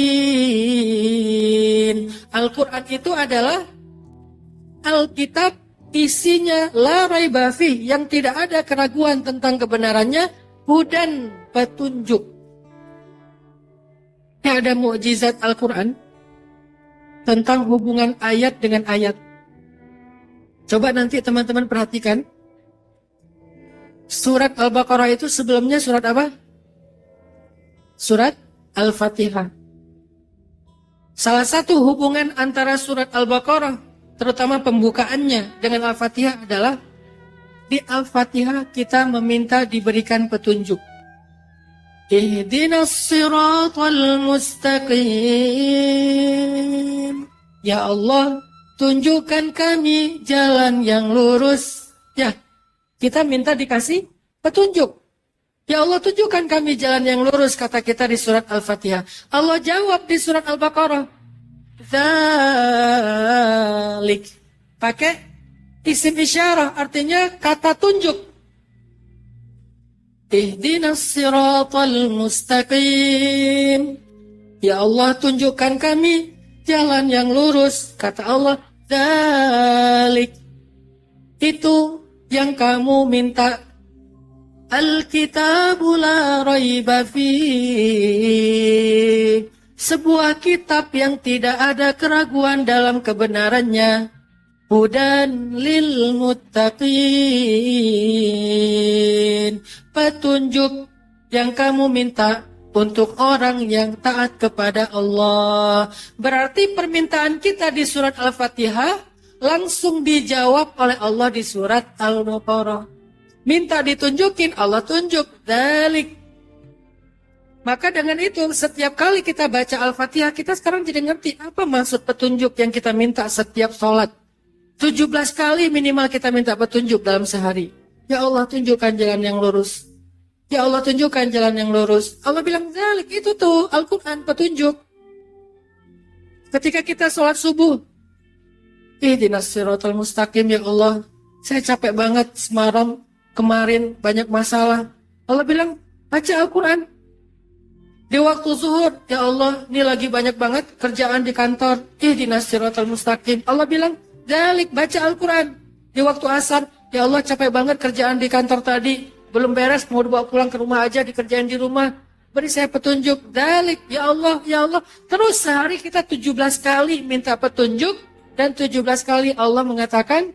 Al-Quran itu adalah Alkitab, isinya la raiba fih, yang tidak ada keraguan tentang kebenarannya, hudan, petunjuk. Ada mukjizat Al-Quran tentang hubungan ayat dengan ayat. Coba nanti teman-teman perhatikan. Surat Al-Baqarah itu sebelumnya surat apa? Surat Al-Fatihah. Salah satu hubungan antara surat Al-Baqarah, terutama pembukaannya, dengan Al-Fatihah adalah di Al-Fatihah kita meminta diberikan petunjuk. Ihdinas siratal mustaqim. Ya Allah, tunjukkan kami jalan yang lurus. Ya, kita minta dikasih petunjuk. Ya Allah, tunjukkan kami jalan yang lurus, kata kita di surat Al-Fatihah. Allah jawab di surat Al-Baqarah, dzalik. Pakai isim isyarah, artinya kata tunjuk. Ihdinas siratal mustaqim. Ya Allah, tunjukkan kami jalan yang lurus, kata Allah, dzalik. Itu yang kamu minta. Al-kitabu la raiba fih. Sebuah kitab yang tidak ada keraguan dalam kebenarannya. Hudan lil muttaqin. Petunjuk yang kamu minta untuk orang yang taat kepada Allah. Berarti permintaan kita di surat Al-Fatihah langsung dijawab oleh Allah di surat Al-Baqarah. Minta ditunjukin, Allah tunjuk. Dzalik. Maka dengan itu, setiap kali kita baca Al-Fatihah, kita sekarang jadi ngerti apa maksud petunjuk yang kita minta setiap sholat. 17 kali minimal kita minta petunjuk dalam sehari. Ya Allah, tunjukkan jalan yang lurus. Ya Allah, tunjukkan jalan yang lurus. Allah bilang, dzalik, itu tuh Al-Quran, petunjuk. Ketika kita sholat subuh, ihdinas siratal mustaqim, ya Allah, saya capek banget semalam. Kemarin banyak masalah. Allah bilang, baca Al-Quran. Di waktu zuhur, ya Allah, ini lagi banyak banget kerjaan di kantor. Ihdinas siratal mustaqim. Allah bilang, dzalik, baca Al-Quran. Di waktu asar, ya Allah, capek banget kerjaan di kantor tadi. Belum beres, mau dibawa pulang ke rumah aja, dikerjain di rumah. Beri saya petunjuk. Dzalik, ya Allah, ya Allah. Terus sehari kita 17 kali minta petunjuk. Dan 17 kali Allah mengatakan,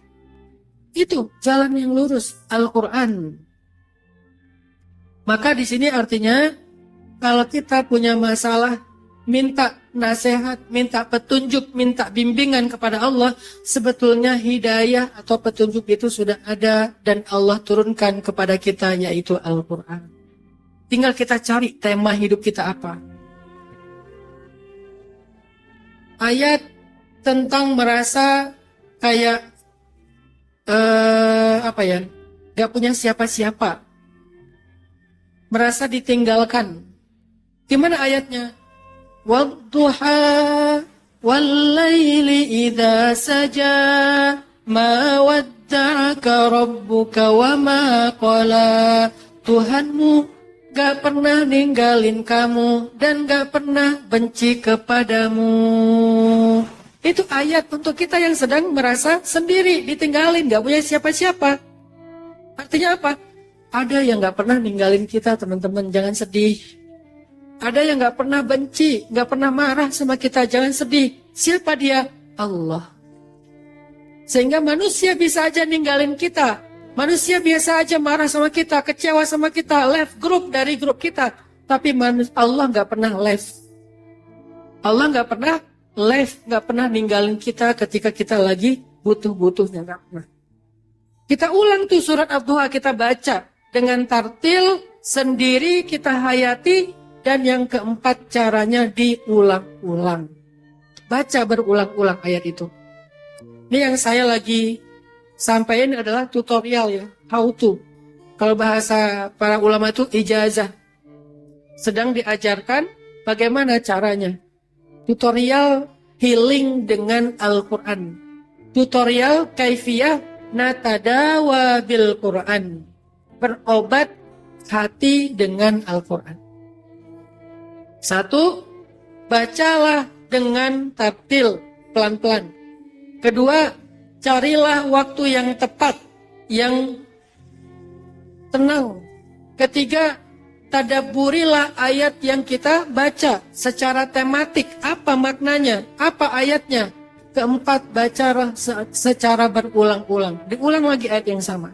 itu jalan yang lurus, Al-Quran. Maka di sini artinya, kalau kita punya masalah, minta nasihat, minta petunjuk, minta bimbingan kepada Allah, sebetulnya hidayah atau petunjuk itu sudah ada dan Allah turunkan kepada kita, yaitu Al-Quran. Tinggal kita cari tema hidup kita apa. Ayat tentang merasa kayak gak punya siapa-siapa, merasa ditinggalkan. Gimana ayatnya? Wadduha wallaili idza saja ma wadda'aka rabbuka wa ma qala. Tuhanmu gak pernah ninggalin kamu dan gak pernah benci kepadamu. Itu ayat untuk kita yang sedang merasa sendiri, ditinggalin, gak punya siapa-siapa. Artinya apa? Ada yang gak pernah ninggalin kita, teman-teman, jangan sedih. Ada yang gak pernah benci, gak pernah marah sama kita, jangan sedih. Siapa dia? Allah. Sehingga manusia bisa aja ninggalin kita. Manusia biasa aja marah sama kita, kecewa sama kita, left group dari grup kita. Tapi Allah gak pernah left. Allah gak pernah left, gak pernah ninggalin kita ketika kita lagi butuh-butuhnya, gak pernah. Kita ulang tuh surat Ad-Duha, kita baca dengan tartil sendiri, kita hayati, dan yang keempat caranya diulang-ulang. Baca berulang-ulang ayat itu. Ini yang saya lagi sampaikan adalah tutorial ya, how to. Kalau bahasa para ulama itu ijazah. Sedang diajarkan bagaimana caranya. Tutorial healing dengan Al-Quran. Tutorial kaifiyah natadawa bil Quran. Berobat hati dengan Al-Quran. Satu, bacalah dengan tartil, pelan-pelan. Kedua, carilah waktu yang tepat, yang tenang. Ketiga, tadabburilah ayat yang kita baca secara tematik. Apa maknanya? Apa ayatnya? Keempat, bacalah secara berulang-ulang. Diulang lagi ayat yang sama.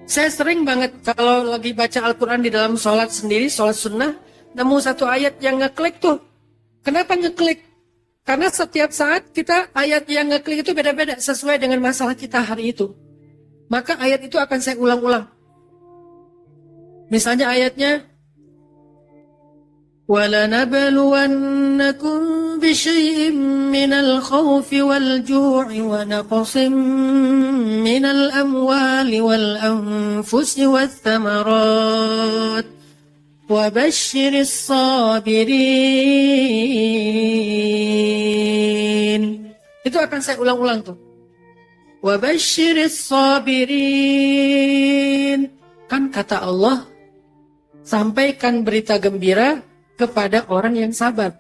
Saya sering banget kalau lagi baca Al-Quran di dalam sholat sendiri, sholat sunnah, nemu satu ayat yang ngeklik tuh. Kenapa ngeklik? Karena setiap saat kita ayat yang ngeklik itu beda-beda sesuai dengan masalah kita hari itu. Maka ayat itu akan saya ulang-ulang. Misalnya ayatnya, وَلَنَبْلُوَنَّكُمْ بِشَيْءٍ مِّنَ الْخَوْفِ وَالْجُوعِ وَنَقْصٍ مِّنَ الْأَمْوَالِ وَالْأَنفُسِ وَالثَّمَرَاتِ وَبَشِّرِ الصَّابِرِينَ. Itu akan saya ulang-ulang tuh. وَبَشِّرِ الصَّابِرِينَ. Kan kata Allah, sampaikan berita gembira kepada orang yang sabar.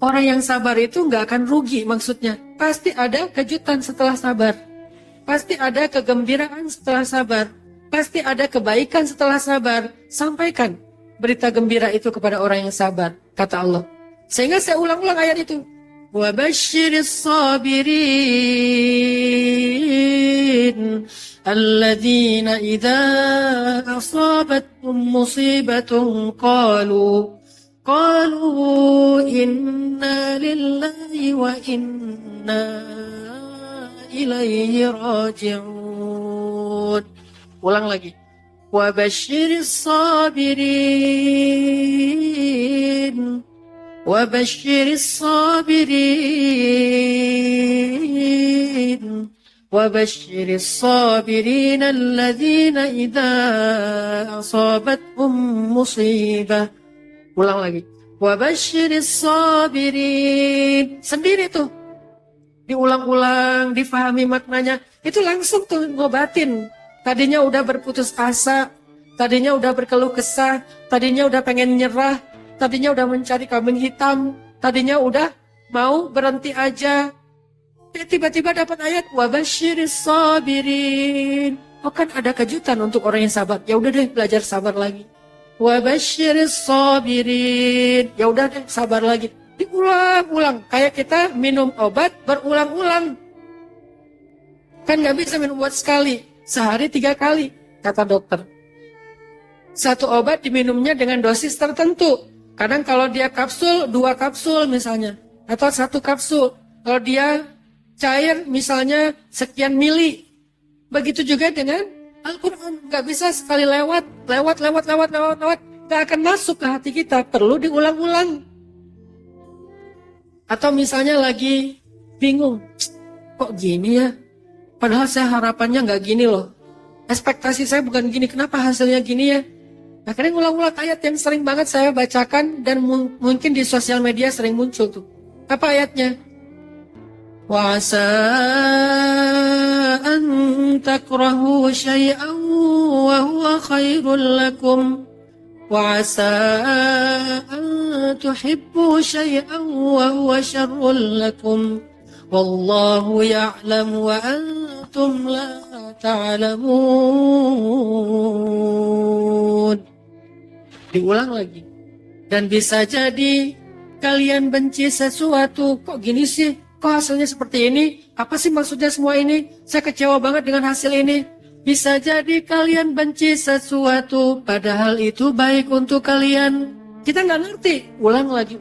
Orang yang sabar itu nggak akan rugi maksudnya. Pasti ada kejutan setelah sabar. Pasti ada kegembiraan setelah sabar. Pasti ada kebaikan setelah sabar. Sampaikan berita gembira itu kepada orang yang sabar, kata Allah. Sehingga saya ulang-ulang ayat itu. وَبَشِّرِ الصَّابِرِينَ الَّذِينَ إِذَا أَصَابَتْهُمْ مُصِيبَةٌ قالوا إنا لله وإنا إليه راجعون. Ulang lagi. وَبَشِّرِ الصَّابِرِينَ وَبَشِّرِ الصَّابِرِينَ وَبَشِّرِ الصَّابِرِينَ الَّذِينَ إِذَا أَصَابَتْهُمْ مُصِيبَةٌ. Ulang lagi. Wabasyiris sabirin. Sendiri tuh. Diulang-ulang, difahami maknanya. Itu langsung tuh ngobatin. Tadinya udah berputus asa. Tadinya udah berkeluh kesah. Tadinya udah pengen nyerah. Tadinya udah mencari kambing hitam. Tadinya udah mau berhenti aja. Tiba-tiba dapat ayat. Wabasyiris sabirin. Oh kan ada kejutan untuk orang yang sabar. Ya udah deh belajar sabar lagi. Wabasyiris sabirin. Ya udah deh, sabar lagi. Diulang-ulang. Kayak kita minum obat berulang-ulang. Kan nggak bisa minum obat sekali. Sehari 3 kali, kata dokter. Satu obat diminumnya dengan dosis tertentu. Kadang kalau dia kapsul, 2 kapsul misalnya. Atau 1 kapsul. Kalau dia cair misalnya sekian mili. Begitu juga dengan Al-Quran. Gak bisa sekali lewat. Gak akan masuk ke hati kita. Perlu diulang-ulang. Atau misalnya lagi bingung. Kok gini ya? Padahal saya harapannya gak gini loh. Ekspektasi saya bukan gini. Kenapa hasilnya gini ya? Akhirnya ngulang-ulang ayat yang sering banget saya bacakan. Dan mungkin di sosial media sering muncul tuh. Apa ayatnya? وَعَسَىٰ أَن تَكْرَهُوا شَيْئًا وَهُوَ خَيْرٌ لَكُمْ وَعَسَىٰ أَن تُحِبُّوا شَيْئًا وَهُوَ شَرٌّ لَكُمْ وَاللَّهُ يَعْلَمُ وَأَنْتُمْ لَا تَعْلَمُونَ. Diulang lagi. Dan bisa jadi kalian benci sesuatu. Kok gini sih? Kok hasilnya seperti ini? Apa sih maksudnya semua ini? Saya kecewa banget dengan hasil ini. Bisa jadi kalian benci sesuatu, padahal itu baik untuk kalian. Kita nggak ngerti. Ulang lagi.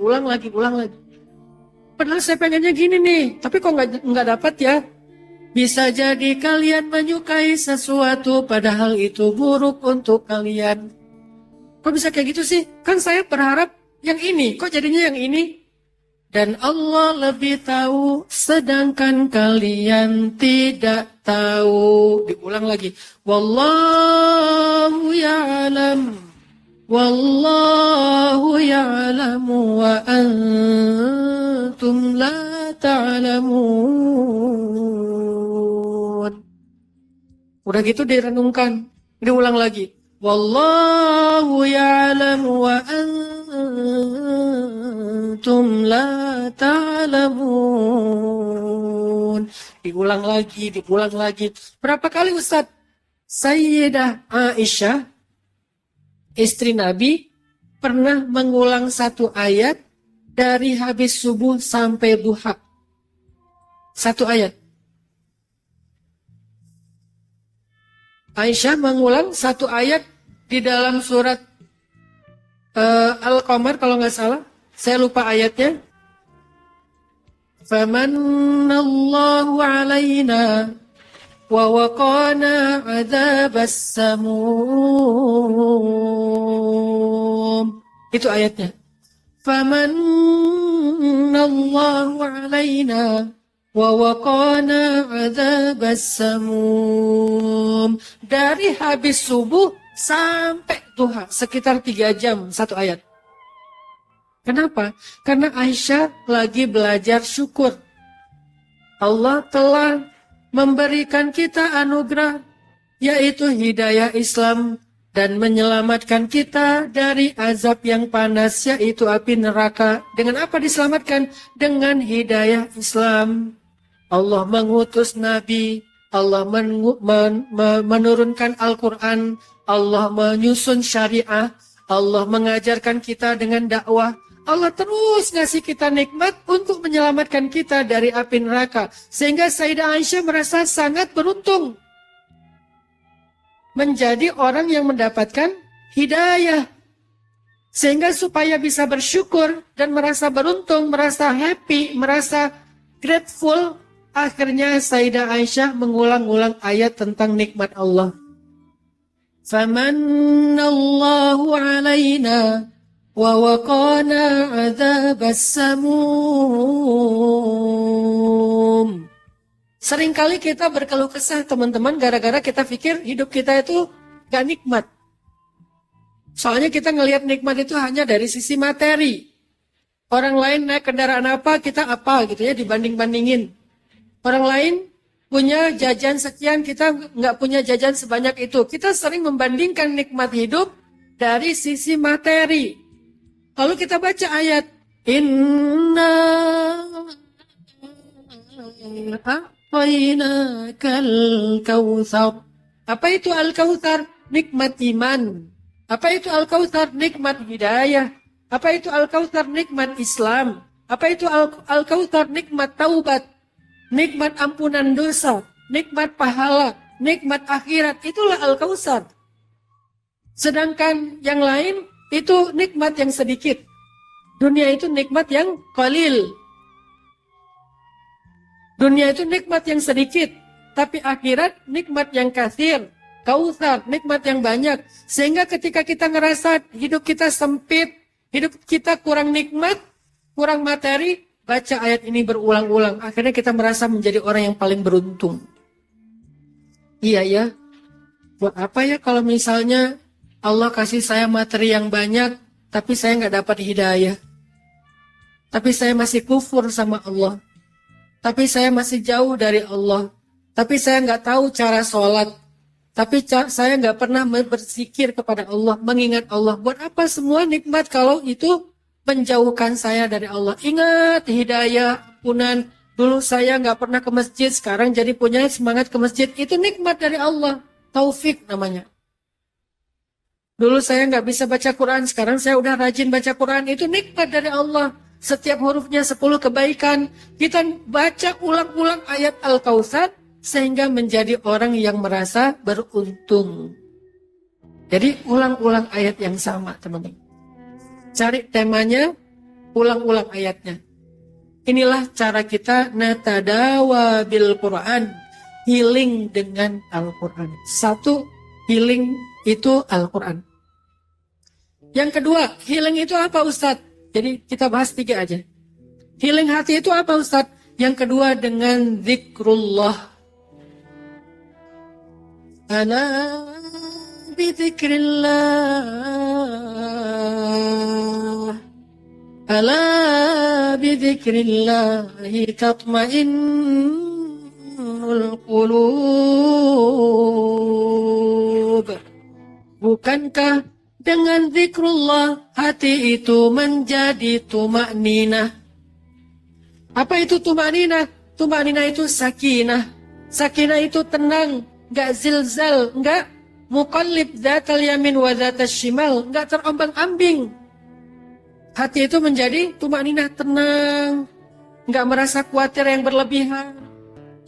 Padahal saya pengennya gini nih, tapi kok nggak dapat ya? Bisa jadi kalian menyukai sesuatu, padahal itu buruk untuk kalian. Kok bisa kayak gitu sih? Kan saya berharap yang ini, kok jadinya yang ini? Dan Allah lebih tahu, sedangkan kalian tidak tahu. Diulang lagi. Wallahu ya'lam. Wallahu ya'lamu wa antum la ta'lamun. Udah gitu direnungkan. Diulang lagi. Wallahu ya'lamu wa antum la ta'lamun. Diulang lagi. Berapa kali Ustaz? Sayyidah Aisyah, istri Nabi, pernah mengulang satu ayat dari habis subuh sampai duha. Satu ayat. Aisyah mengulang satu ayat di dalam surat Al-Qamar kalau nggak salah. Saya lupa ayatnya. Famanallahu alaina wa waqana adzabas samum. Itu ayatnya. Famanallahu alaina wa waqana adzabas samum. Dari habis subuh sampai duha, sekitar 3 jam satu ayat. Kenapa? Karena Aisyah lagi belajar syukur. Allah telah memberikan kita anugerah, yaitu hidayah Islam, dan menyelamatkan kita dari azab yang panas, yaitu api neraka. Dengan apa diselamatkan? Dengan hidayah Islam. Allah mengutus Nabi, Allah menurunkan Al-Quran, Allah menyusun syariah, Allah mengajarkan kita dengan dakwah. Allah terus ngasih kita nikmat untuk menyelamatkan kita dari api neraka. Sehingga Sayyidah Aisyah merasa sangat beruntung menjadi orang yang mendapatkan hidayah. Sehingga supaya bisa bersyukur dan merasa beruntung, merasa happy, merasa grateful, akhirnya Sayyidah Aisyah mengulang-ulang ayat tentang nikmat Allah. Famanallahu alaina wa waqana adzabas samum. Seringkali kita berkeluh kesah teman-teman gara-gara kita pikir hidup kita itu gak nikmat. Soalnya kita ngelihat nikmat itu hanya dari sisi materi. Orang lain naik kendaraan apa, kita apa gitu ya, dibanding-bandingin. Orang lain punya jajan sekian, kita nggak punya jajan sebanyak itu. Kita sering membandingkan nikmat hidup dari sisi materi. Lalu kita baca ayat, Inna a'tainakal kautsar. Apa itu al-kautsar? Nikmat iman. Apa itu al-kautsar? Nikmat hidayah. Apa itu al-kautsar? Nikmat Islam. Apa itu al-kautsar? Nikmat taubat. Nikmat ampunan dosa. Nikmat pahala. Nikmat akhirat. Itulah al-kautsar. Sedangkan yang lain itu nikmat yang sedikit. Dunia itu nikmat yang qalil. Dunia itu nikmat yang sedikit. Tapi akhirat nikmat yang katsir. Kautsar, nikmat yang banyak. Sehingga ketika kita ngerasa hidup kita sempit, hidup kita kurang nikmat, kurang materi, baca ayat ini berulang-ulang. Akhirnya kita merasa menjadi orang yang paling beruntung. Iya ya. Buat apa ya kalau misalnya Allah kasih saya materi yang banyak, tapi saya nggak dapat hidayah. Tapi saya masih kufur sama Allah. Tapi saya masih jauh dari Allah. Tapi saya nggak tahu cara sholat. Tapi saya nggak pernah berzikir kepada Allah, mengingat Allah. Buat apa semua nikmat kalau itu menjauhkan saya dari Allah? Ingat hidayah, ampunan. Dulu saya nggak pernah ke masjid, sekarang jadi punya semangat ke masjid. Itu nikmat dari Allah. Taufik namanya. Dulu saya nggak bisa baca Quran, sekarang saya udah rajin baca Quran. Itu nikmat dari Allah. Setiap hurufnya 10 kebaikan. Kita baca ulang-ulang ayat Al-Kautsar sehingga menjadi orang yang merasa beruntung. Jadi ulang-ulang ayat yang sama, teman-teman. Cari temanya, ulang-ulang ayatnya. Inilah cara kita natadawa bil Quran, healing dengan Al-Quran. Satu, healing itu Al-Quran. Yang kedua, healing itu apa Ustadz? Jadi kita bahas 3 aja. Healing hati itu apa Ustadz? Yang kedua dengan zikrullah. Ala bizikrillah. Ala bizikrillahi tatmainnul qulub. Bukan Bukankah dengan zikrullah hati itu menjadi tumakninah? Apa itu tumakninah? Tumakninah itu sakinah. Sakinah itu tenang, enggak zilzal, enggak muqallib dzatal yamin wa dzatal shimal, enggak terombang-ambing. Hati itu menjadi tumakninah, tenang, enggak merasa khawatir yang berlebihan.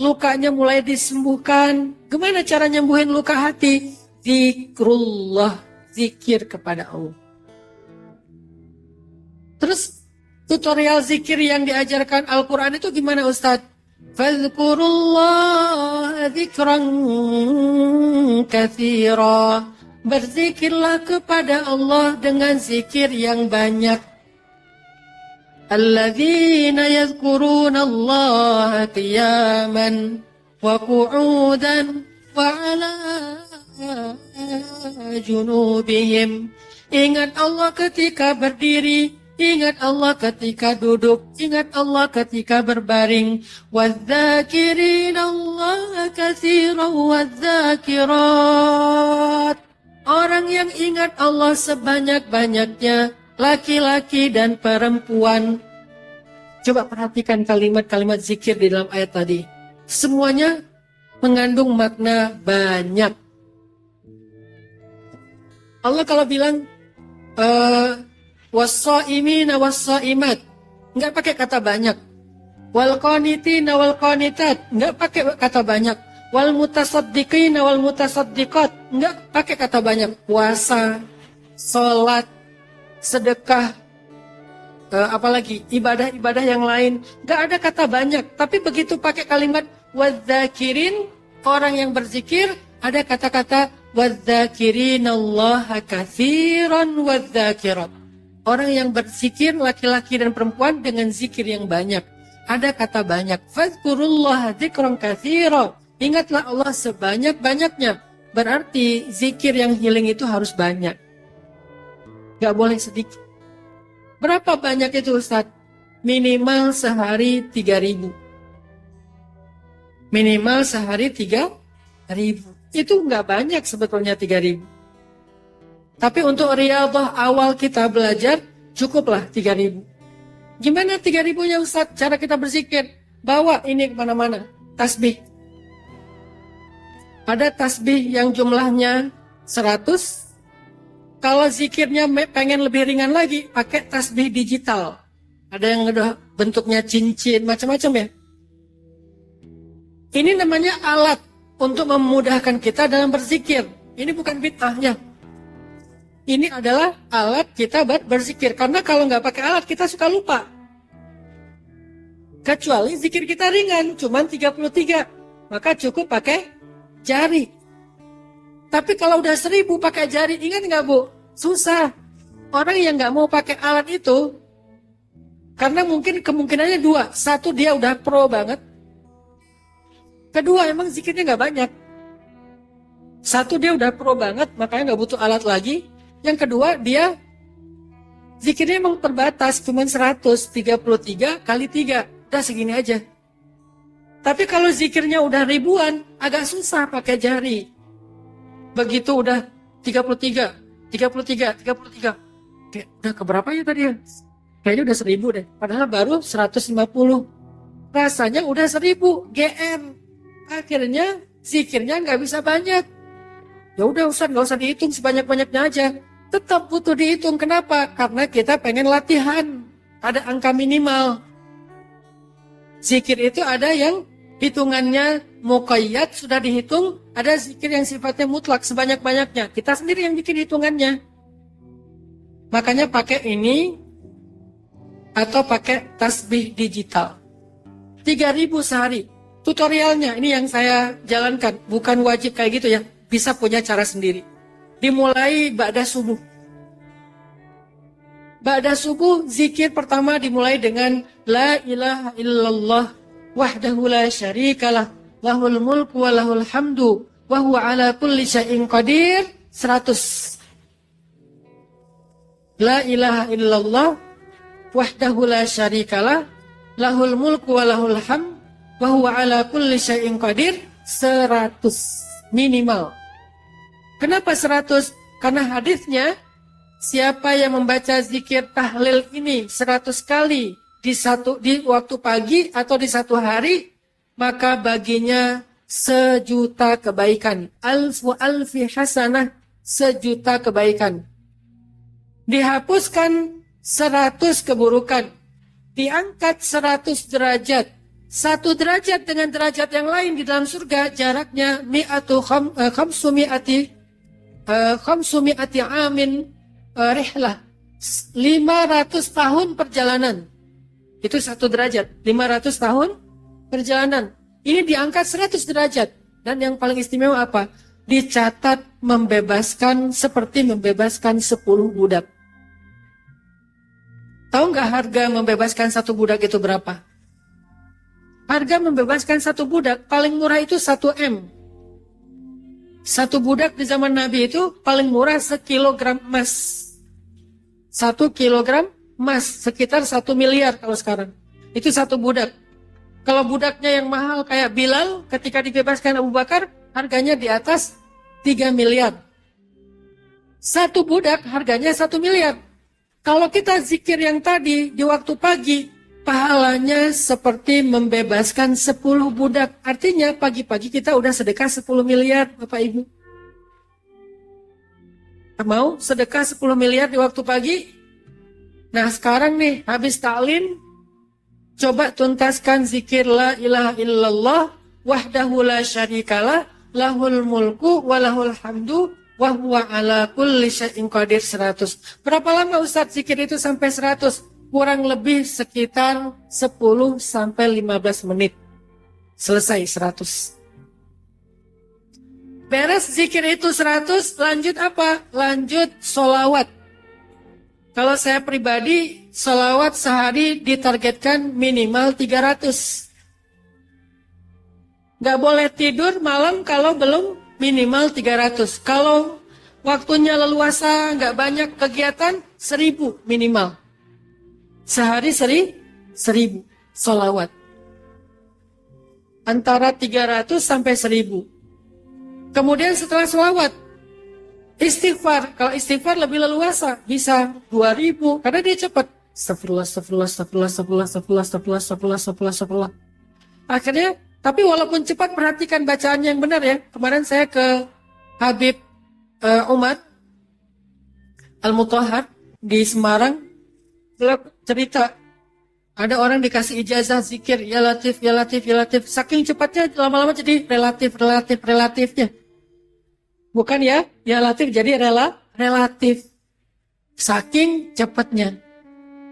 Lukanya mulai disembuhkan. Gimana cara nyembuhin luka hati? Zikrullah, zikir kepada Allah. Terus tutorial zikir yang diajarkan Al-Quran itu gimana Ustadz? Fadhkurullah zikran katsira. Berzikirlah kepada Allah dengan zikir yang banyak. Alladzina yadhkuruna Allah qiyaman wa qu'udan wa ala junubihim. Ingat Allah ketika berdiri, ingat Allah ketika duduk, ingat Allah ketika berbaring. Wadzakirin Allah katsiran wadzakirat. Orang yang ingat Allah sebanyak-banyaknya, laki-laki dan perempuan. Coba perhatikan kalimat-kalimat zikir di dalam ayat tadi. Semuanya mengandung makna banyak. Allah kalau bilang was-shaimina was-shaimat, enggak pakai kata banyak. Wal qanitina wal qanitat, enggak pakai kata banyak. Wal mutasaddiqina wal mutasaddiqat, enggak pakai kata banyak. Puasa, salat, sedekah, apalagi ibadah-ibadah yang lain, enggak ada kata banyak. Tapi begitu pakai kalimat wadzakirin, orang yang berzikir, ada kata-kata wadzakirinallaha katsiran wadzakirat. Orang yang berzikir laki-laki dan perempuan dengan zikir yang banyak. Ada kata banyak. Fadhkurullaha dzikran katsira. Ingatlah Allah sebanyak-banyaknya. Berarti zikir yang healing itu harus banyak. Gak boleh sedikit. Berapa banyak itu Ustadz? Minimal sehari 3.000. Minimal sehari 3.000. Itu nggak banyak sebetulnya 3.000. Tapi untuk riyadhah awal kita belajar, cukuplah 3.000. Gimana 3.000-nya Ustadz? Cara kita berzikir. Bawa ini kemana-mana. Tasbih. Ada tasbih yang jumlahnya 100. Kalau zikirnya pengen lebih ringan lagi, pakai tasbih digital. Ada yang udah bentuknya cincin, macam-macam ya. Ini namanya alat untuk memudahkan kita dalam berzikir. Ini bukan bid'ahnya. Ini adalah alat kita buat berzikir. Karena kalau nggak pakai alat, kita suka lupa. Kecuali zikir kita ringan, cuman 33. Maka cukup pakai jari. Tapi kalau udah 1.000 pakai jari, ingat nggak Bu? Susah. Orang yang nggak mau pakai alat itu, karena mungkin kemungkinannya 2. 1, dia udah pro banget. Kedua, emang zikirnya nggak banyak. 1, dia udah pro banget, makanya nggak butuh alat lagi. Yang kedua, dia zikirnya emang terbatas, cuma 133 kali 3. Udah segini aja. Tapi kalau zikirnya udah ribuan, agak susah pakai jari. Begitu udah 33. Kayak, udah keberapa ya tadi ya? Kayaknya udah 1.000 deh. Padahal baru 150. Rasanya udah 1.000. GR. Akhirnya zikirnya nggak bisa banyak. Ya udah Ustaz, nggak usah dihitung, sebanyak-banyaknya aja. Tetap butuh dihitung. Kenapa? Karena kita pengen latihan. Ada angka minimal. Zikir itu ada yang hitungannya muqayyad, sudah dihitung. Ada zikir yang sifatnya mutlak, sebanyak-banyaknya. Kita sendiri yang bikin hitungannya. Makanya pakai ini atau pakai tasbih digital. 3.000 sehari. Tutorialnya ini yang saya jalankan. Bukan wajib kayak gitu ya. Bisa punya cara sendiri. Dimulai ba'da subuh. Ba'da subuh, zikir pertama dimulai dengan La ilaha illallah wahdahu la syarikalah lahul mulku wa lahul hamdu wa huwa ala kulli syai'in qadir 100. La ilaha illallah wahdahu la syarikalah lahul mulku wa lahul hamdu wa huwa ala kulli syai'in qadir 100 minimal. Kenapa 100? Karena hadisnya, siapa yang membaca zikir tahlil ini 100 kali di waktu pagi atau di satu hari, maka baginya 1.000.000 kebaikan. Alfu alfi hasanah, 1.000.000 kebaikan. Dihapuskan 100 keburukan. Diangkat 100 derajat. 1 derajat dengan derajat yang lain di dalam surga jaraknya khamsumi'ati amin rihlah. 500 tahun perjalanan. Itu 1 derajat. 500 tahun perjalanan. Ini diangkat 100 derajat. Dan yang paling istimewa apa? Dicatat seperti membebaskan 10 budak. Tahu nggak harga membebaskan 1 budak itu berapa? Harga membebaskan 1 budak paling murah itu 1 M. 1 budak di zaman Nabi itu paling murah 1 kilogram emas. 1 kilogram emas sekitar 1 miliar kalau sekarang. Itu 1 budak. Kalau budaknya yang mahal kayak Bilal ketika dibebaskan Abu Bakar, harganya di atas 3 miliar. 1 budak harganya 1 miliar. Kalau kita zikir yang tadi di waktu pagi, pahalanya seperti membebaskan 10 budak. Artinya pagi-pagi kita udah sedekah 10 miliar, Bapak Ibu. Mau sedekah 10 miliar di waktu pagi? Nah sekarang nih, habis ta'lim, coba tuntaskan zikir la ilaha illallah, wahdahu la syarikalah, lahul mulku walahul hamdu, wa huwa ala kulli syai'in qadir 100. Berapa lama Ustadz zikir itu sampai 100? Kurang lebih sekitar 10 sampai 15 menit. Selesai 100. Beres zikir itu 100, lanjut apa? Lanjut sholawat. Kalau saya pribadi, sholawat sehari ditargetkan minimal 300. Gak boleh tidur malam kalau belum minimal 300. Kalau waktunya leluasa, gak banyak kegiatan, 1000 minimal. Sehari 1000 sholawat. Antara 300 sampai 1000. Kemudian setelah sholawat, istighfar. Kalau istighfar lebih leluasa, bisa 2000. Karena dia cepat. Astagfirullah. Akhirnya, tapi walaupun cepat, perhatikan bacaannya yang benar ya. Kemarin saya ke Habib Umar Al-Mutahhar di Semarang. Beliau cerita, ada orang dikasih ijazah zikir, ya latif, ya latif, ya latif. Saking cepatnya lama-lama jadi relatifnya. Bukan ya latif jadi relatif. Saking cepatnya.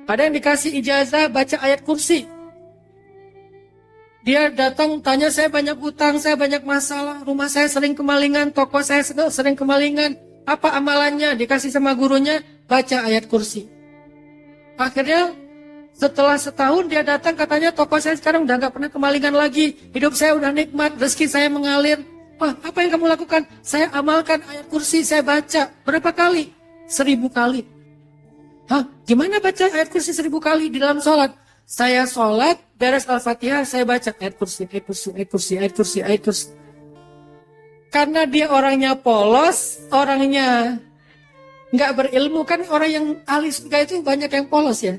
Ada yang dikasih ijazah baca ayat kursi. Dia datang tanya, saya banyak utang, saya banyak masalah, rumah saya sering kemalingan, toko saya sering kemalingan. Apa amalannya? Dikasih sama gurunya, baca ayat kursi. Akhirnya setelah setahun dia datang, katanya toko saya sekarang udah gak pernah kemalingan lagi. Hidup saya udah nikmat, rezeki saya mengalir. Wah, apa yang kamu lakukan? Saya amalkan ayat kursi, saya baca. Berapa kali? 1000 kali. Hah? Gimana baca ayat kursi 1000 kali di dalam sholat? Saya sholat, beres Al-Fatihah, saya baca ayat kursi. Karena dia orangnya polos, orangnya nggak berilmu. Kan orang yang ahli surga itu banyak yang polos ya.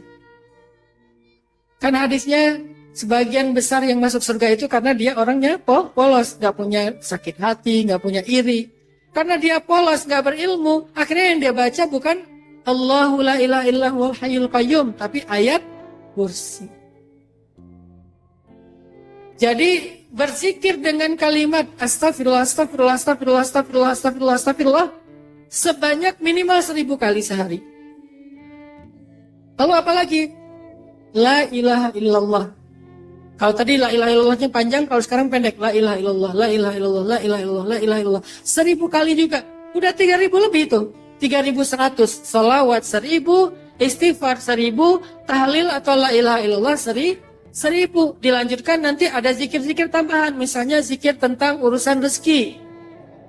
Kan hadisnya, sebagian besar yang masuk surga itu karena dia orangnya polos, nggak punya sakit hati, nggak punya iri. Karena dia polos, nggak berilmu, akhirnya yang dia baca bukan Allahu la ilaha illa huwal hayyul qayyum, tapi ayat kursi. Jadi berzikir dengan kalimat astagfirullah, astagfirullah, astagfirullah, astagfirullah, astagfirullah, astagfirullah sebanyak minimal 1000 kali sehari. Lalu apa lagi? La ilaha illallah. Kalau tadi la ilaha illallahnya panjang, kalau sekarang pendek. La ilaha illallah, la ilaha illallah, la ilaha illallah, la ilaha illallah. 1000 kali juga. Udah 3000 lebih itu. 3100. Salawat 1000, istighfar 1000, tahlil atau la ilaha illallah 1000. Dilanjutkan nanti ada zikir-zikir tambahan. Misalnya zikir tentang urusan rezeki.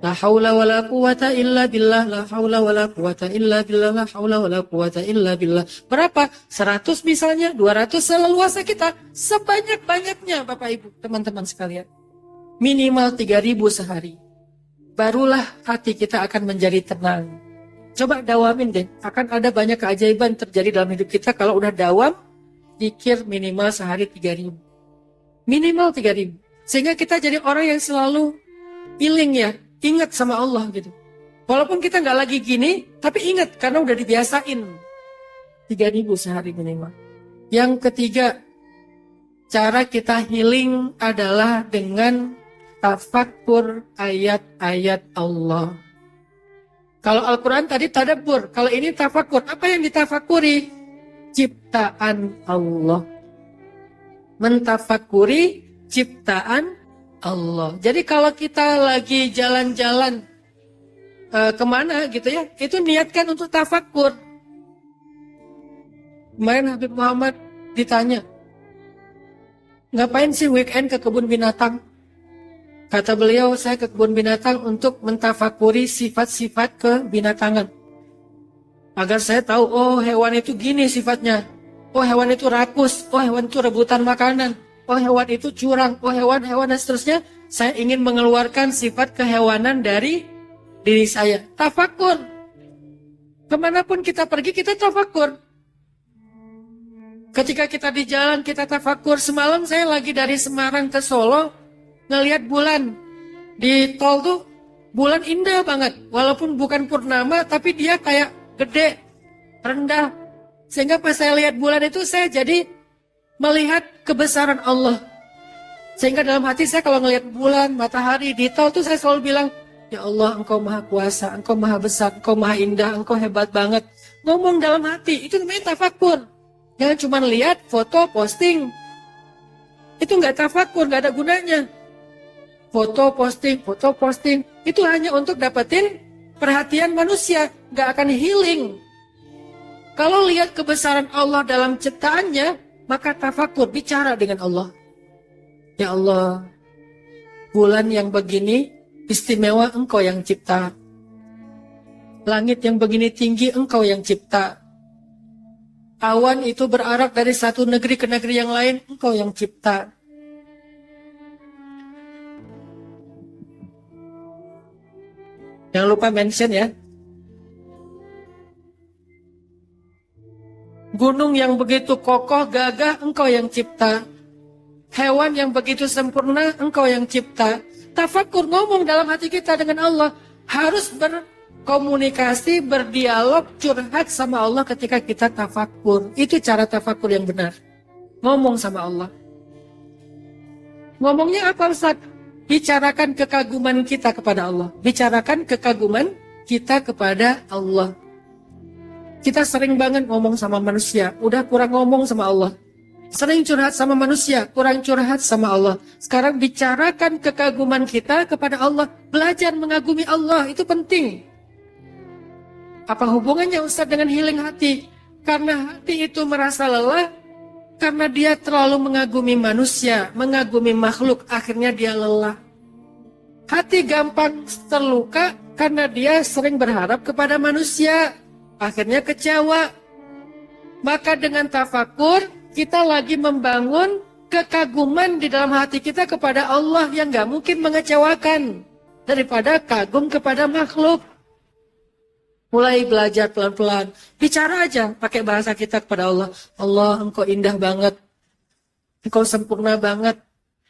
La haula wa la quwata illa billah, la haula wa la quwata illa billah, la haula wa la quwata illa billah. Berapa? 100 misalnya, 200 seleluasa kita. Sebanyak-banyaknya Bapak Ibu, teman-teman sekalian. Minimal 3000 sehari. Barulah hati kita akan menjadi tenang. Coba dawamin deh. Akan ada banyak keajaiban terjadi dalam hidup kita kalau udah dawam, zikir minimal sehari 3.000. Minimal 3.000. Sehingga kita jadi orang yang selalu feeling ya, ingat sama Allah gitu. Walaupun kita nggak lagi gini, tapi ingat karena udah dibiasain. 3.000 sehari minimal. Yang ketiga, cara kita healing adalah dengan tafakkur ayat-ayat Allah. Kalau Al-Quran tadi tadabbur, kalau ini tafakkur. Apa yang ditafakuri? Ciptaan Allah. Mentafakuri ciptaan Allah. Jadi kalau kita lagi jalan-jalan kemana gitu ya, itu niatkan untuk tafakkur. Kemarin Habib Muhammad ditanya, ngapain sih weekend ke kebun binatang? Kata beliau, saya ke kebun binatang untuk mentafakuri sifat-sifat kebinatangan. Agar saya tahu, oh hewan itu gini sifatnya. Oh hewan itu rakus. Oh hewan itu rebutan makanan. Oh hewan itu curang. Oh hewan-hewan dan seterusnya. Saya ingin mengeluarkan sifat kehewanan dari diri saya. Tafakur. Kemanapun kita pergi, kita tafakur. Ketika kita di jalan, kita tafakur. Semalam saya lagi dari Semarang ke Solo, ngelihat bulan di tol tuh, bulan indah banget. Walaupun bukan purnama, tapi dia kayak gede, rendah. Sehingga pas saya lihat bulan itu, saya jadi melihat kebesaran Allah. Sehingga dalam hati saya kalau ngelihat bulan, matahari di tol tuh saya selalu bilang, ya Allah, Engkau maha kuasa, Engkau maha besar, Engkau maha indah, Engkau hebat banget. Ngomong dalam hati, itu namanya tafakur. Jangan cuma lihat foto, posting. Itu nggak tafakur, nggak ada gunanya. Foto posting, itu hanya untuk dapetin perhatian manusia, gak akan healing. Kalau lihat kebesaran Allah dalam ciptaannya, maka tafakur, bicara dengan Allah. Ya Allah, bulan yang begini istimewa Engkau yang cipta. Langit yang begini tinggi Engkau yang cipta. Awan itu berarak dari satu negeri ke negeri yang lain, Engkau yang cipta. Jangan lupa mention ya. Gunung yang begitu kokoh, gagah, Engkau yang cipta. Hewan yang begitu sempurna, Engkau yang cipta. Tafakur, ngomong dalam hati kita dengan Allah. Harus berkomunikasi, berdialog, curhat sama Allah ketika kita tafakur. Itu cara tafakur yang benar. Ngomong sama Allah. Ngomongnya apa Ustaz? Bicarakan kekaguman kita kepada Allah. Bicarakan kekaguman kita kepada Allah. Kita sering banget ngomong sama manusia, udah kurang ngomong sama Allah. Sering curhat sama manusia, kurang curhat sama Allah. Sekarang bicarakan kekaguman kita kepada Allah. Belajar mengagumi Allah, itu penting. Apa hubungannya Ustaz dengan healing hati? Karena hati itu merasa lelah, karena dia terlalu mengagumi manusia, mengagumi makhluk, akhirnya dia lelah. Hati gampang terluka karena dia sering berharap kepada manusia, akhirnya kecewa. Maka dengan tafakur, kita lagi membangun kekaguman di dalam hati kita kepada Allah yang gak mungkin mengecewakan daripada kagum kepada makhluk. Mulai belajar pelan-pelan. Bicara aja pakai bahasa kita kepada Allah. Allah, Engkau indah banget. Engkau sempurna banget.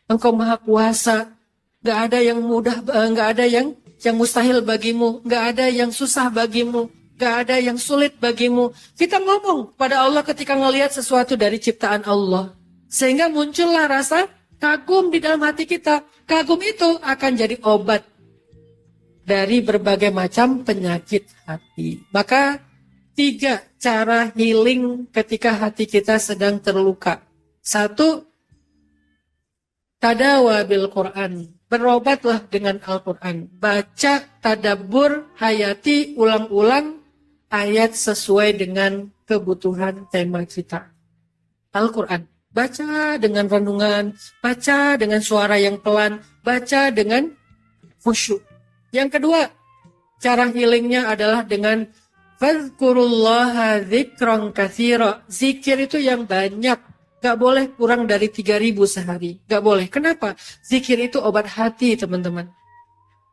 Engkau maha kuasa. Gak ada yang mudah, gak ada yang mustahil bagimu. Gak ada yang susah bagimu. Gak ada yang sulit bagimu. Kita ngomong pada Allah ketika ngelihat sesuatu dari ciptaan Allah. Sehingga muncullah rasa kagum di dalam hati kita. Kagum itu akan jadi obat dari berbagai macam penyakit hati. Maka 3 cara healing ketika hati kita sedang terluka. 1, tadawa bil Quran. Berobatlah dengan Al-Quran. Baca, tadabbur, hayati, ulang-ulang ayat sesuai dengan kebutuhan tema kita. Al-Quran. Baca dengan renungan, baca dengan suara yang pelan, baca dengan khusyuk. Yang kedua, cara healingnya adalah dengan fadhkurullaha dzikran katsira. Zikir itu yang banyak. Gak boleh kurang dari 3.000 sehari. Gak boleh. Kenapa? Zikir itu obat hati, teman-teman.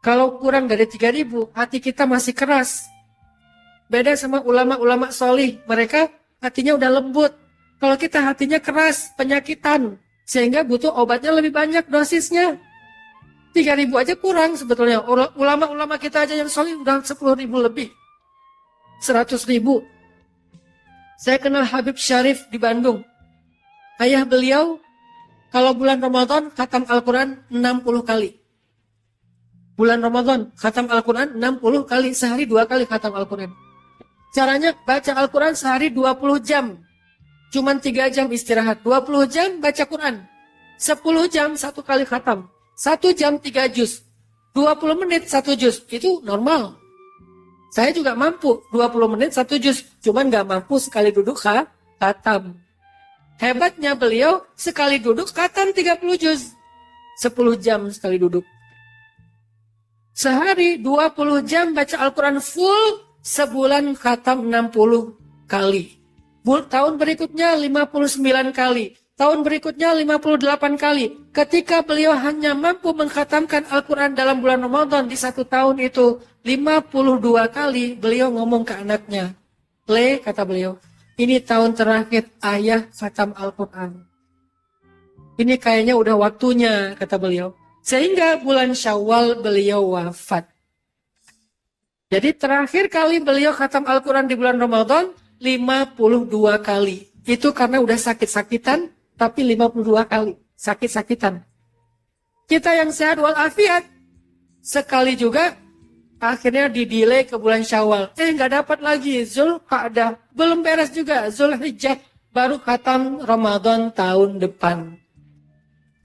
Kalau kurang dari 3.000, hati kita masih keras. Beda sama ulama-ulama solih, mereka hatinya udah lembut. Kalau kita hatinya keras, penyakitan, sehingga butuh obatnya lebih banyak dosisnya. 3.000 aja kurang sebetulnya. Ulama-ulama kita aja yang solih udah 10.000 lebih. 100.000. Saya kenal Habib Syarif di Bandung. Ayah beliau, kalau bulan Ramadan, khatam Al-Quran 60 kali. Bulan Ramadan, khatam Al-Quran 60 kali. Sehari 2 kali khatam Al-Quran. Caranya baca Al-Quran sehari 20 jam. Cuman 3 jam istirahat. 20 jam baca Quran. 10 jam 1 kali khatam. 1 jam 3 juz. 20 menit 1 juz. Itu normal. Saya juga mampu 20 menit 1 juz. Cuman gak mampu sekali duduk khatam. Hebatnya beliau sekali duduk khatam 30 juz. 10 jam sekali duduk. Sehari 20 jam baca Al-Quran full. Sebulan khatam 60 kali. Tahun berikutnya 59 kali. Tahun berikutnya 58 kali. Ketika beliau hanya mampu mengkhatamkan Al-Quran dalam bulan Ramadan di 1 tahun itu 52 kali, beliau ngomong ke anaknya, Le, kata beliau, ini tahun terakhir ayah khatam Al-Quran. Ini kayaknya udah waktunya, kata beliau. Sehingga bulan Syawal beliau wafat. Jadi terakhir kali beliau khatam Al-Quran di bulan Ramadan 52 kali. Itu karena udah sakit-sakitan, tapi 52 kali sakit-sakitan. Kita yang sehat walafiat, sekali juga akhirnya didelay ke bulan Syawal. Nggak dapat lagi, Zulqa'dah belum beres juga, Zulhijjah baru khatam Ramadan tahun depan.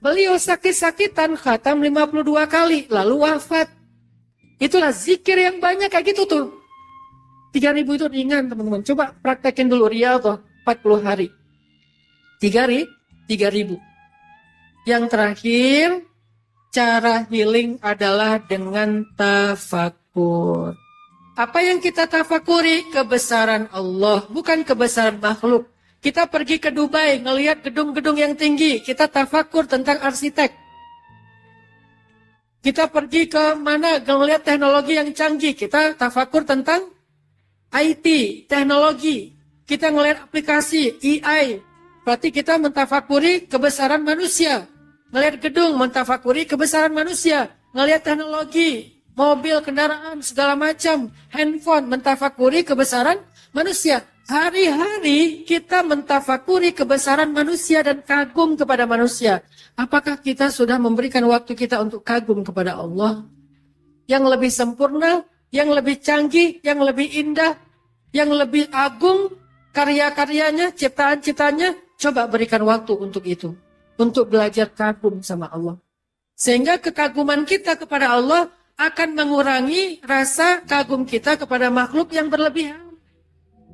Beliau sakit-sakitan khatam 52 kali, lalu wafat. Itulah zikir yang banyak kayak gitu tuh. 3.000 itu ringan teman-teman. Coba praktekin dulu Riyadhah 40 hari. 3.000. Yang terakhir, cara healing adalah dengan tafakur. Apa yang kita tafakuri? Kebesaran Allah, bukan kebesaran makhluk. Kita pergi ke Dubai, ngelihat gedung-gedung yang tinggi. Kita tafakur tentang arsitek. Kita pergi ke mana, ngelihat teknologi yang canggih. Kita tafakur tentang IT, teknologi. Kita ngelihat aplikasi, AI. Berarti kita mentafakuri kebesaran manusia. Ngelihat gedung, mentafakuri kebesaran manusia. Ngelihat teknologi, mobil, kendaraan, segala macam. Handphone, mentafakuri kebesaran manusia. Hari-hari kita mentafakuri kebesaran manusia dan kagum kepada manusia. Apakah kita sudah memberikan waktu kita untuk kagum kepada Allah? Yang lebih sempurna, yang lebih canggih, yang lebih indah, yang lebih agung karya-karyanya, ciptaan-ciptaannya. Coba berikan waktu untuk itu. Untuk belajar kagum sama Allah. Sehingga kekaguman kita kepada Allah akan mengurangi rasa kagum kita kepada makhluk yang berlebihan.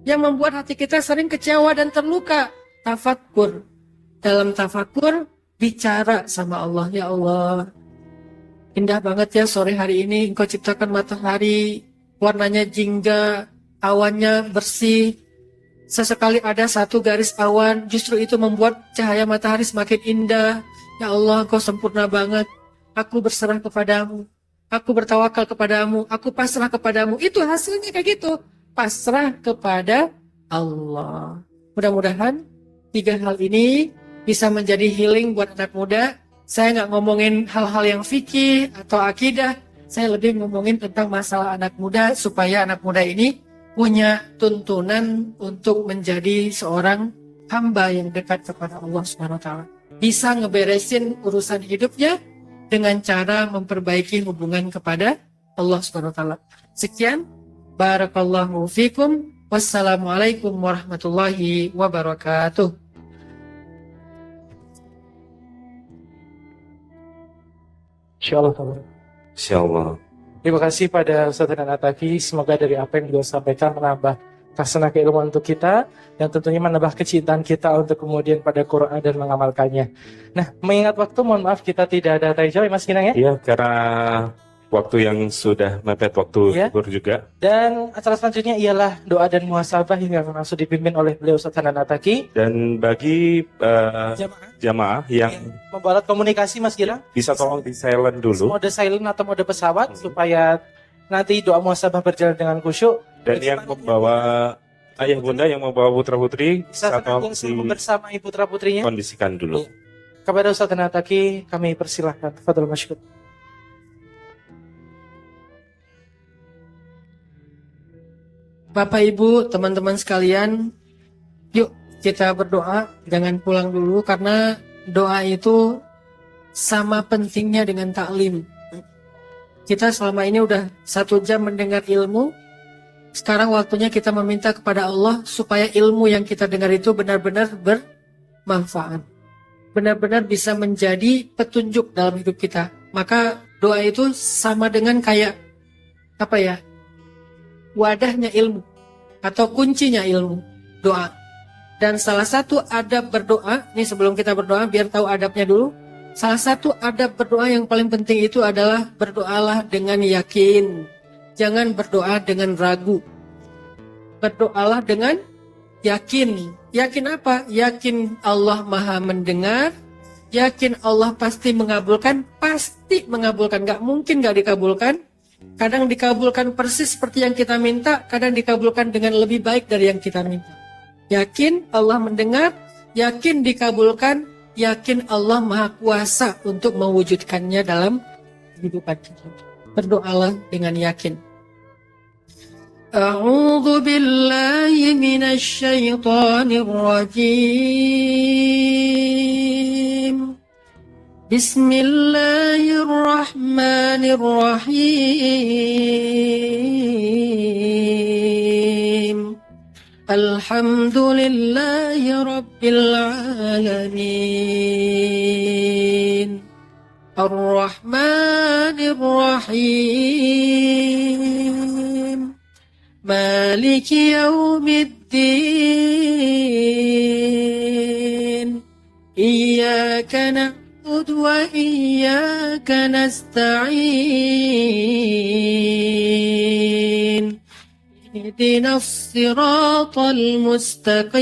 Yang membuat hati kita sering kecewa dan terluka. Tafakur. Dalam tafakur, bicara sama Allah. Ya Allah, indah banget ya sore hari ini. Engkau ciptakan matahari, warnanya jingga, awannya bersih. Sesekali ada satu garis awan, justru itu membuat cahaya matahari semakin indah. Ya Allah, Engkau sempurna banget. Aku berserah kepadamu. Aku bertawakal kepadamu. Aku pasrah kepadamu. Itu hasilnya kayak gitu. Pasrah kepada Allah. Mudah-mudahan 3 hal ini bisa menjadi healing buat anak muda. Saya nggak ngomongin hal-hal yang fikih atau akidah. Saya lebih ngomongin tentang masalah anak muda supaya anak muda ini punya tuntunan untuk menjadi seorang hamba yang dekat kepada Allah Subhanahu wa taala. Bisa ngeberesin urusan hidupnya dengan cara memperbaiki hubungan kepada Allah Subhanahu wa taala. Sekian. Barakallahu fikum. Wassalamualaikum warahmatullahi wabarakatuh. Insyaallah. Insyaallah. Terima kasih pada Ustaz Atafi. Semoga dari apa yang beliau sampaikan menambah kasana keilmuan untuk kita dan tentunya menambah kecintaan kita untuk kemudian pada Quran dan mengamalkannya. Nah, mengingat waktu, mohon maaf kita tidak ada tanya jawab, Mas Kinang ya? Iya, karena waktu yang sudah mepet waktu libur juga. Dan acara selanjutnya ialah doa dan muhasabah yang akan langsung dipimpin oleh beliau Ustaz Atafi. Dan bagi jamaah yang membuat alat komunikasi, Mas Gilang, bisa tolong di silent dulu. mode silent atau mode pesawat supaya nanti doa muhasabah berjalan dengan khusyuk. Dan yang membawa ayah bunda yang membawa putra putri satu membersamai putra putrinya. Kondisikan dulu. Iya. Kepada Ustaz Nataki kami persilahkan. Fadhil masykur. Bapak Ibu, teman-teman sekalian, yuk kita berdoa, jangan pulang dulu karena doa itu sama pentingnya dengan taklim. Kita selama ini udah 1 jam mendengar ilmu, sekarang waktunya kita meminta kepada Allah supaya ilmu yang kita dengar itu benar-benar bermanfaat. Benar-benar bisa menjadi petunjuk dalam hidup kita. Maka doa itu sama dengan kayak wadahnya ilmu atau kuncinya ilmu, doa. Dan salah satu adab berdoa, ini sebelum kita berdoa biar tahu adabnya dulu. Salah satu adab berdoa yang paling penting itu adalah berdoalah dengan yakin. Jangan berdoa dengan ragu. Berdoalah dengan yakin. Yakin apa? Yakin Allah Maha mendengar. Yakin Allah pasti mengabulkan. Pasti mengabulkan. Gak mungkin gak dikabulkan. Kadang dikabulkan persis seperti yang kita minta. Kadang dikabulkan dengan lebih baik dari yang kita minta. Yakin Allah mendengar. Yakin dikabulkan. Yakin Allah Maha Kuasa untuk mewujudkannya dalam kehidupan kita. Berdoalah dengan yakin. A'udzu billahi minasy syaithanir rajim. Bismillahirrahmanirrahim. Alhamdulillahi rabbil alamin. Ar-Rahmanir Rahim. Maliki yaumiddin. Iyyaka na'budu wa iyyaka nasta'in. Ihdinas siratal mustaqim.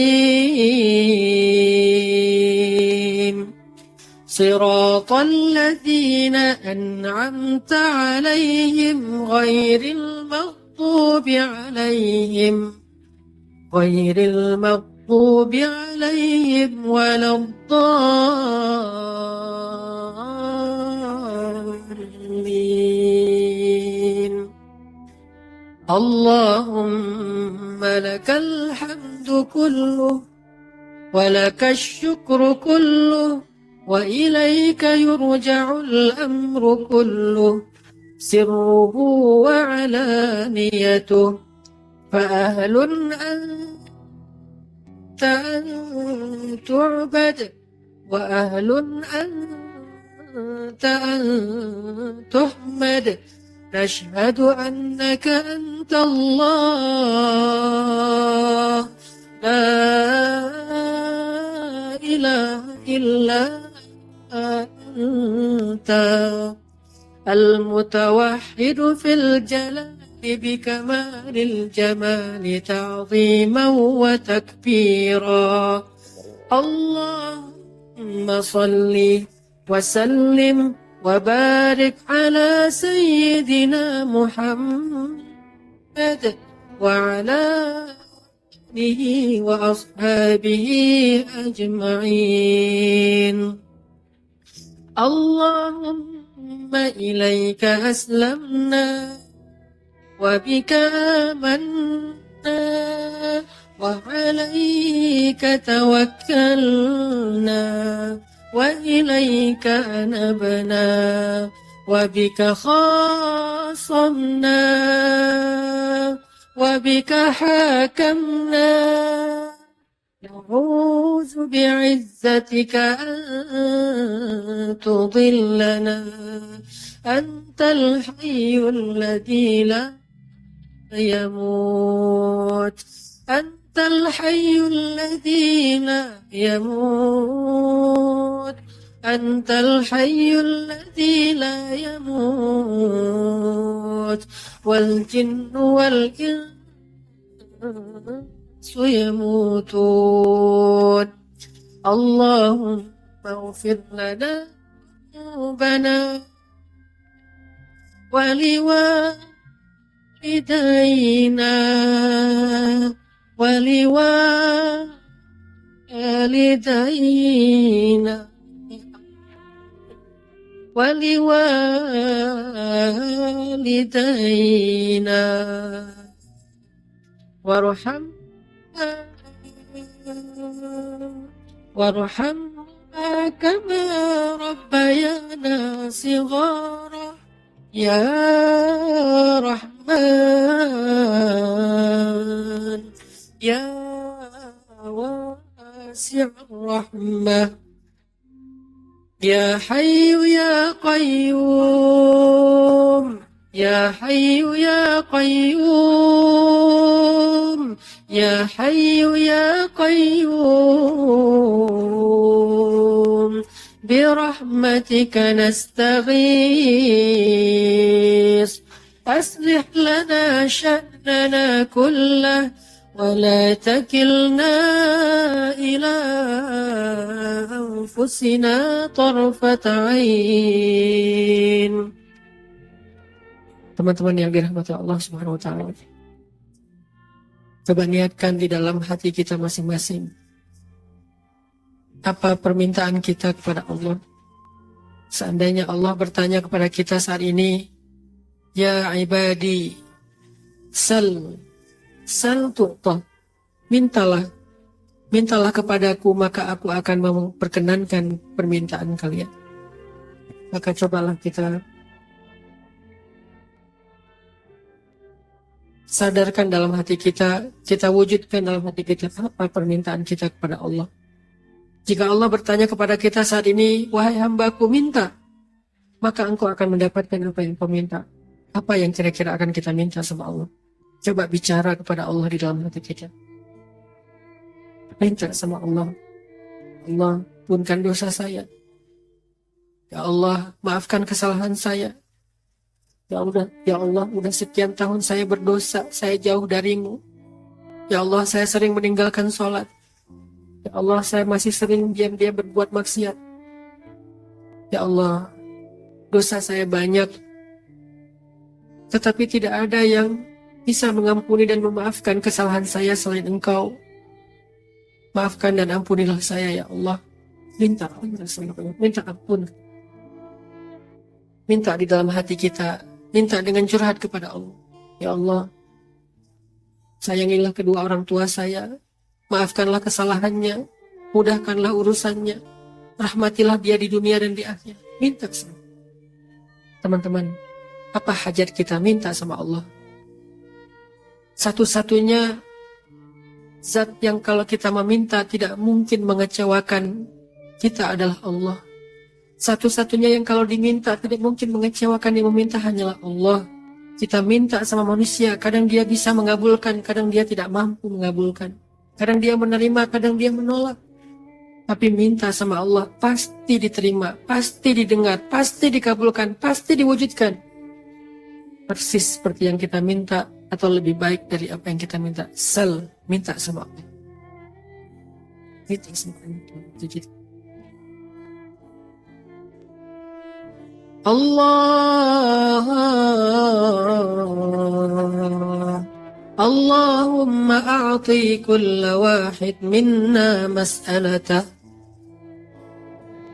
Siratal ladzina an'amta 'alaihim ghairil maghdubi 'alaihim waladdallin. Allahumma lakal hamdu kulluh wa lakash syukru kulluh wa ilaika yurja'ul amru kulluh sirruhu wa alaniyatuh fa ahlun anta an tu'bad wa ahlun anta an tuhmad. نشهد أنك أنت الله لا إله إلا أنت المتوحد في الجلال بكمال الجمال تعظيما وتكبيرا. اللهم صل وسلم وبارك على سيدنا محمد وعلى آله وأصحابه أجمعين. اللهم إليك أسلمنا وبك آمنا وعليك توكلنا وإليك أنبنا وبك خاصمنا وبك حاكمنا. نعوذ بعزتك أن تضلنا. أنت الحي الذي لا يموت. أنت الحي الذي لا يموت. أنت الحي الذي لا يموت. والجن والإنس يموتون. اللهم اغفر لنا ذنوبنا والدينا ولوالدينا ولوالدينا وارحمنا كما ربيانا صغارا يا رحمن يا واسع الرحمة يا حي يا قيوم يا حي يا قيوم يا حي يا قيوم برحمتك نستغيث أصلح لنا شأننا كله ولا تكلنا إلى أنفسنا طرفة عين. Teman-teman yang dirahmati Allah Subhanahu wa taala. Coba niatkan di dalam hati kita masing-masing. Apa permintaan kita kepada Allah? Seandainya Allah bertanya kepada kita saat ini, ya ibadi, sal tu'ta, mintalah kepadaku maka aku akan memperkenankan permintaan kalian. Maka cobalah kita sadarkan dalam hati kita wujudkan dalam hati kita apa permintaan kita kepada Allah. Jika Allah bertanya kepada kita saat ini, wahai hambaku minta, maka engkau akan mendapatkan apa yang kau minta. Apa yang kira-kira akan kita minta sama Allah? Coba bicara kepada Allah di dalam hati kita. Minta sama Allah. Allah, ampunkan dosa saya. Ya Allah, maafkan kesalahan saya. Ya Allah, udah sekian tahun saya berdosa, saya jauh darimu. Ya Allah, saya sering meninggalkan sholat. Ya Allah, saya masih sering diam-diam berbuat maksiat. Ya Allah, dosa saya banyak. Tetapi tidak ada yang bisa mengampuni dan memaafkan kesalahan saya selain Engkau. Maafkan dan ampunilah saya, ya Allah. Minta ampun. Minta di dalam hati kita. Minta dengan curhat kepada Allah. Ya Allah, sayangilah kedua orang tua saya. Maafkanlah kesalahannya. Mudahkanlah urusannya. Rahmatilah dia di dunia dan di akhirat. Minta sama. Teman-teman, apa hajat kita minta sama Allah? Satu-satunya zat yang kalau kita meminta tidak mungkin mengecewakan kita adalah Allah. Satu-satunya yang kalau diminta tidak mungkin mengecewakan yang meminta hanyalah Allah. Kita minta sama manusia, kadang dia bisa mengabulkan, kadang dia tidak mampu mengabulkan. Kadang dia menerima, kadang dia menolak. Tapi minta sama Allah pasti diterima, pasti didengar, pasti dikabulkan, pasti diwujudkan. Persis seperti yang kita minta atau lebih baik dari apa yang kita minta. Minta sama Allah. Minta sama Allah. Allahumma a'ti kulla wahid minna mas'alatah.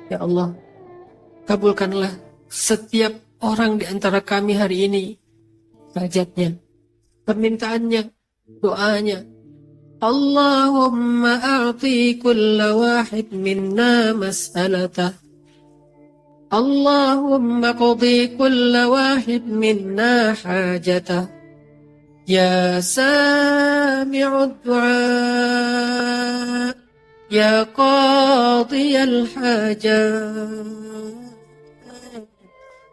Ya Allah, kabulkanlah setiap orang di antara kami hari ini hajatnya, permintaannya, doanya. Allahumma a'ti kulla wahid minna mas'alatah. Allahumma qadi kulla wahid minna hajatah. Ya sami'ud du'a, ya qadiyal hajat,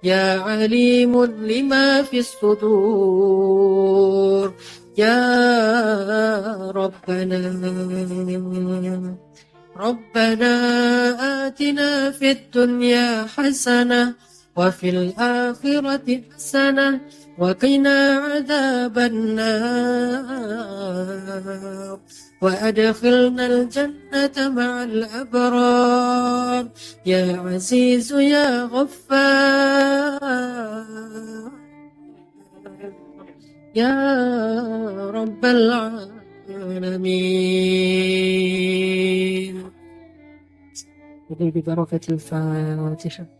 ya alimun lima fis sudur, ya Rabbana. Rabbana atina fid dunya hasanah wa fil akhirati hasanah wa qina adzaban nar wa adkhilnal jannata ma'al abrar ya azizu ya ghaffar Ya Rabbal Alamin. Jadi bibarakatil Fatihah.